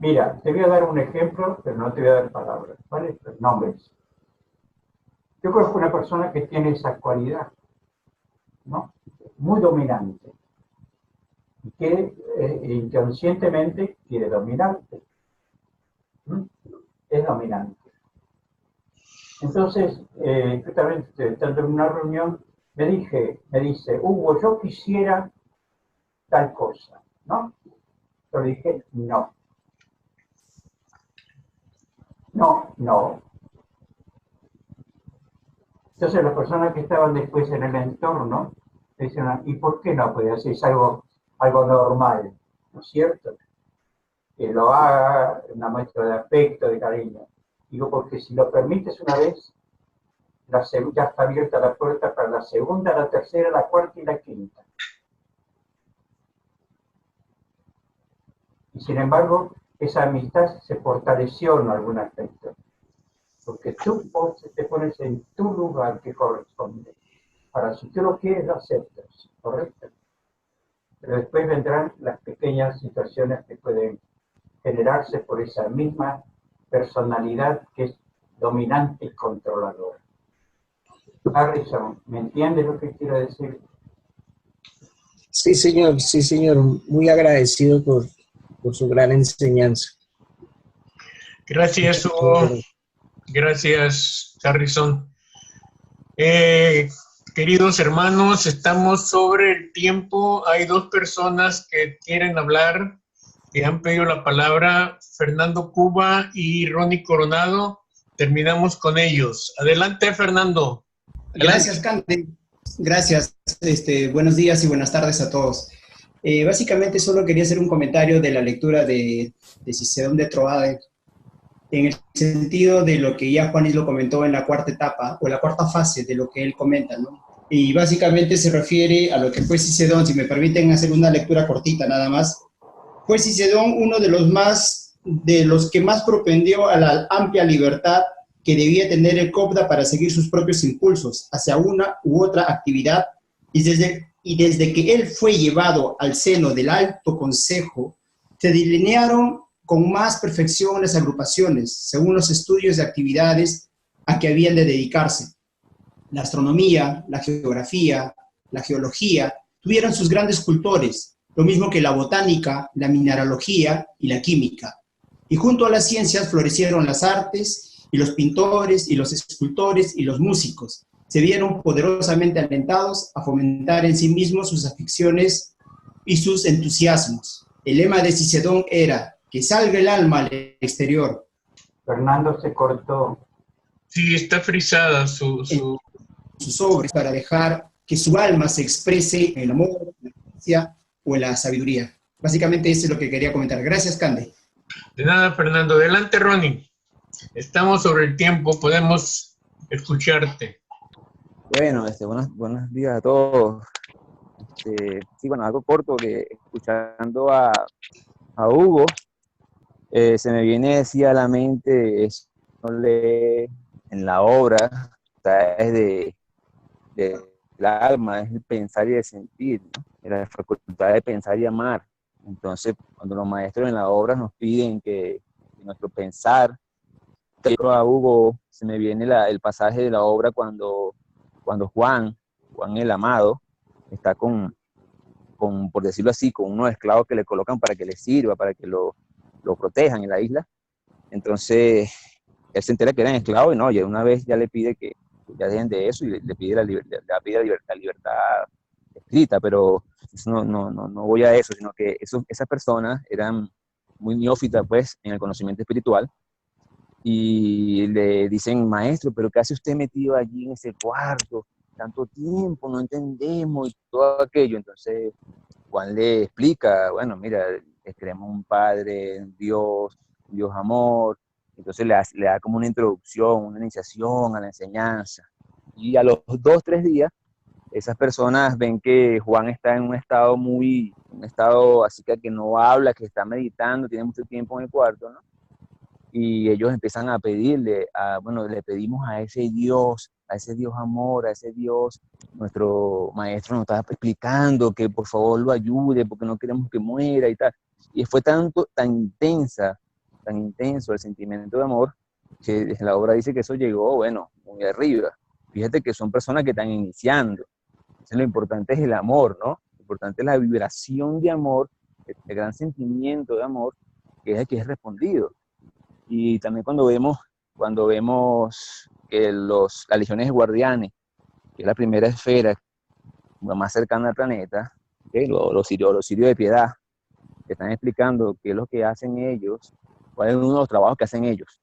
Mira, te voy a dar un ejemplo, pero no te voy a dar palabras, ¿vale? Pero nombres. Yo conozco una persona que tiene esa cualidad, ¿no? Muy dominante, y que inconscientemente quiere dominarte. Es dominante. Entonces, justamente estando en una reunión, me dice, Hugo, yo quisiera tal cosa, ¿no? Yo le dije, no. No. Entonces las personas que estaban después en el entorno decían, ¿y por qué no? Pues así es algo normal, ¿no es cierto? Que lo haga, una muestra de afecto, de cariño. Digo, porque si lo permites una vez, ya está abierta la puerta para la segunda, la tercera, la cuarta y la quinta. Y sin embargo, esa amistad se fortaleció en algún aspecto. Porque tú te pones en tu lugar que corresponde. Para si tú lo quieres, lo aceptas, ¿correcto? Pero después vendrán las pequeñas situaciones que pueden generarse por esa misma personalidad que es dominante y controladora. Harrison, ¿me entiendes lo que quiero decir? Sí, señor, muy agradecido por su gran enseñanza. Gracias, Hugo. Gracias, Harrison. Queridos hermanos, estamos sobre el tiempo. Hay dos personas que quieren hablar, que han pedido la palabra, Fernando Cuba y Ronnie Coronado. Terminamos con ellos. Adelante, Fernando. Adelante. Gracias, Cande. Gracias. Buenos días y buenas tardes a todos. Básicamente solo quería hacer un comentario de la lectura de Cicerón de Troade, en el sentido de lo que ya Juanis lo comentó en la cuarta etapa, o la cuarta fase de lo que él comenta, ¿no? Y básicamente se refiere a lo que fue Cicerón, si me permiten hacer una lectura cortita nada más. Fue Cicerón uno de los que más propendió a la amplia libertad que debía tener el Copta para seguir sus propios impulsos hacia una u otra actividad, y desde que él fue llevado al seno del Alto Consejo, se delinearon con más perfección las agrupaciones, según los estudios de actividades a que habían de dedicarse. La astronomía, la geografía, la geología, tuvieron sus grandes cultores, lo mismo que la botánica, la mineralogía y la química. Y junto a las ciencias florecieron las artes y los pintores, y los escultores, y los músicos se vieron poderosamente alentados a fomentar en sí mismos sus aficiones y sus entusiasmos. El lema de Cicedón era, que salga el alma al exterior. Fernando se cortó. Sí, está frisada sus obras para dejar que su alma se exprese en el amor, en la justicia o en la sabiduría. Básicamente eso es lo que quería comentar. Gracias, Cande. De nada, Fernando. Adelante, Ronnie. Estamos sobre el tiempo, podemos escucharte. Bueno, buenos días a todos. Sí, bueno, algo corto, que escuchando a Hugo, se me viene así a la mente, eso lee en la obra, o sea, es del alma, es el pensar y el sentir, ¿no? Es la facultad de pensar y amar. Entonces, cuando los maestros en la obra nos piden que nuestro pensar, a Hugo se me viene el pasaje de la obra cuando Juan el amado, está con, por decirlo así, con unos esclavos que le colocan para que le sirva, para que lo protejan en la isla. Entonces, él se entera que eran esclavos y no, ya una vez ya le pide que ya dejen de eso y le pide la libertad escrita, pero eso no voy a eso, sino que esas personas eran muy neófitas, pues, en el conocimiento espiritual, y le dicen, maestro, pero ¿qué hace usted metido allí en ese cuarto? Tanto tiempo, no entendemos, y todo aquello. Entonces, Juan le explica, bueno, mira, creemos un Padre, un Dios amor. Entonces le da como una introducción, una iniciación a la enseñanza. Y a los 2-3 días, esas personas ven que Juan está en un estado así que no habla, que está meditando, tiene mucho tiempo en el cuarto, ¿no? Y ellos empiezan a pedirle, le pedimos a ese Dios amor, a ese Dios, nuestro maestro nos está explicando que por favor lo ayude porque no queremos que muera y tal. Y fue tan intenso el sentimiento de amor, que la obra dice que eso llegó, bueno, muy arriba. Fíjate que son personas que están iniciando. Entonces lo importante es el amor, ¿no? Lo importante es la vibración de amor, el gran sentimiento de amor, que es el que es respondido. Y también cuando vemos que las legiones guardianes, que es la primera esfera más cercana al planeta, ¿okay? los sirios de piedad, que están explicando qué es lo que hacen ellos, cuál es uno de los trabajos que hacen ellos.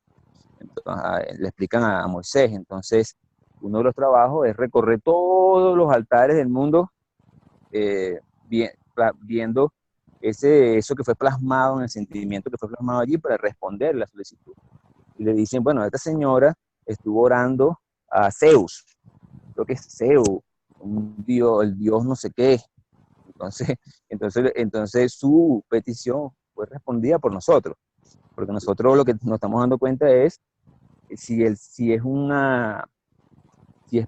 Entonces, le explican a Moisés. Entonces, uno de los trabajos es recorrer todos los altares del mundo, viendo eso que fue plasmado en el sentimiento que fue plasmado allí para responder la solicitud. Y le dicen, bueno, esta señora estuvo orando a Zeus, creo que es Zeus, el dios no sé qué. Entonces su petición fue respondida por nosotros, porque nosotros lo que nos estamos dando cuenta es si es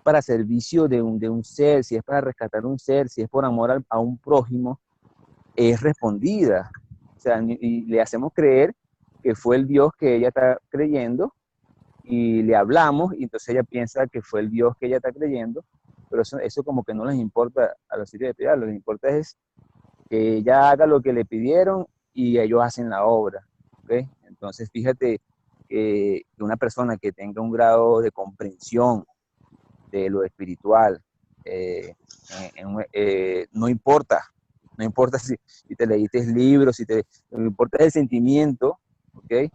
para servicio de un ser, si es para rescatar un ser, si es por amor a un prójimo, es respondida. O sea, y le hacemos creer que fue el Dios que ella está creyendo, y le hablamos, y entonces ella piensa que fue el Dios que ella está creyendo, pero eso como que no les importa a los sirios de piedad. Lo que les importa es que ella haga lo que le pidieron y ellos hacen la obra, ¿okay? Entonces fíjate que una persona que tenga un grado de comprensión de lo espiritual, no importa si te leíste libros, lo que importa es el sentimiento, ¿okay?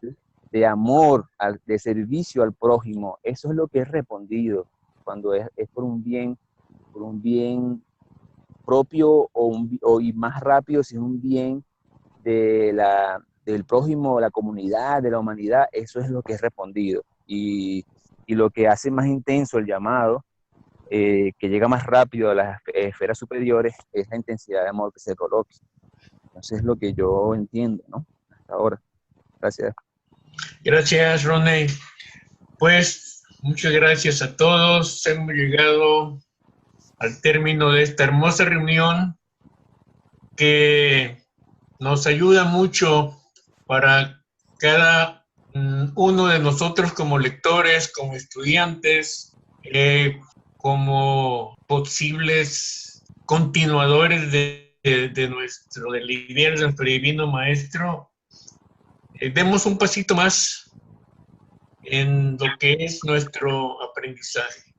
De amor, de servicio al prójimo. Eso es lo que es respondido cuando es por un bien propio, y más rápido si es un bien del prójimo, de la comunidad, de la humanidad. Eso es lo que es respondido. Y lo que hace más intenso el llamado, que llega más rápido a las esferas superiores, es la intensidad de amor que se coloque. Entonces es lo que yo entiendo, ¿no? Hasta ahora. Gracias. Gracias, Ronnie. Pues, muchas gracias a todos. Hemos llegado al término de esta hermosa reunión que nos ayuda mucho para cada uno de nosotros como lectores, como estudiantes, como posibles continuadores del nuestro divino maestro. Demos un pasito más en lo que es nuestro aprendizaje.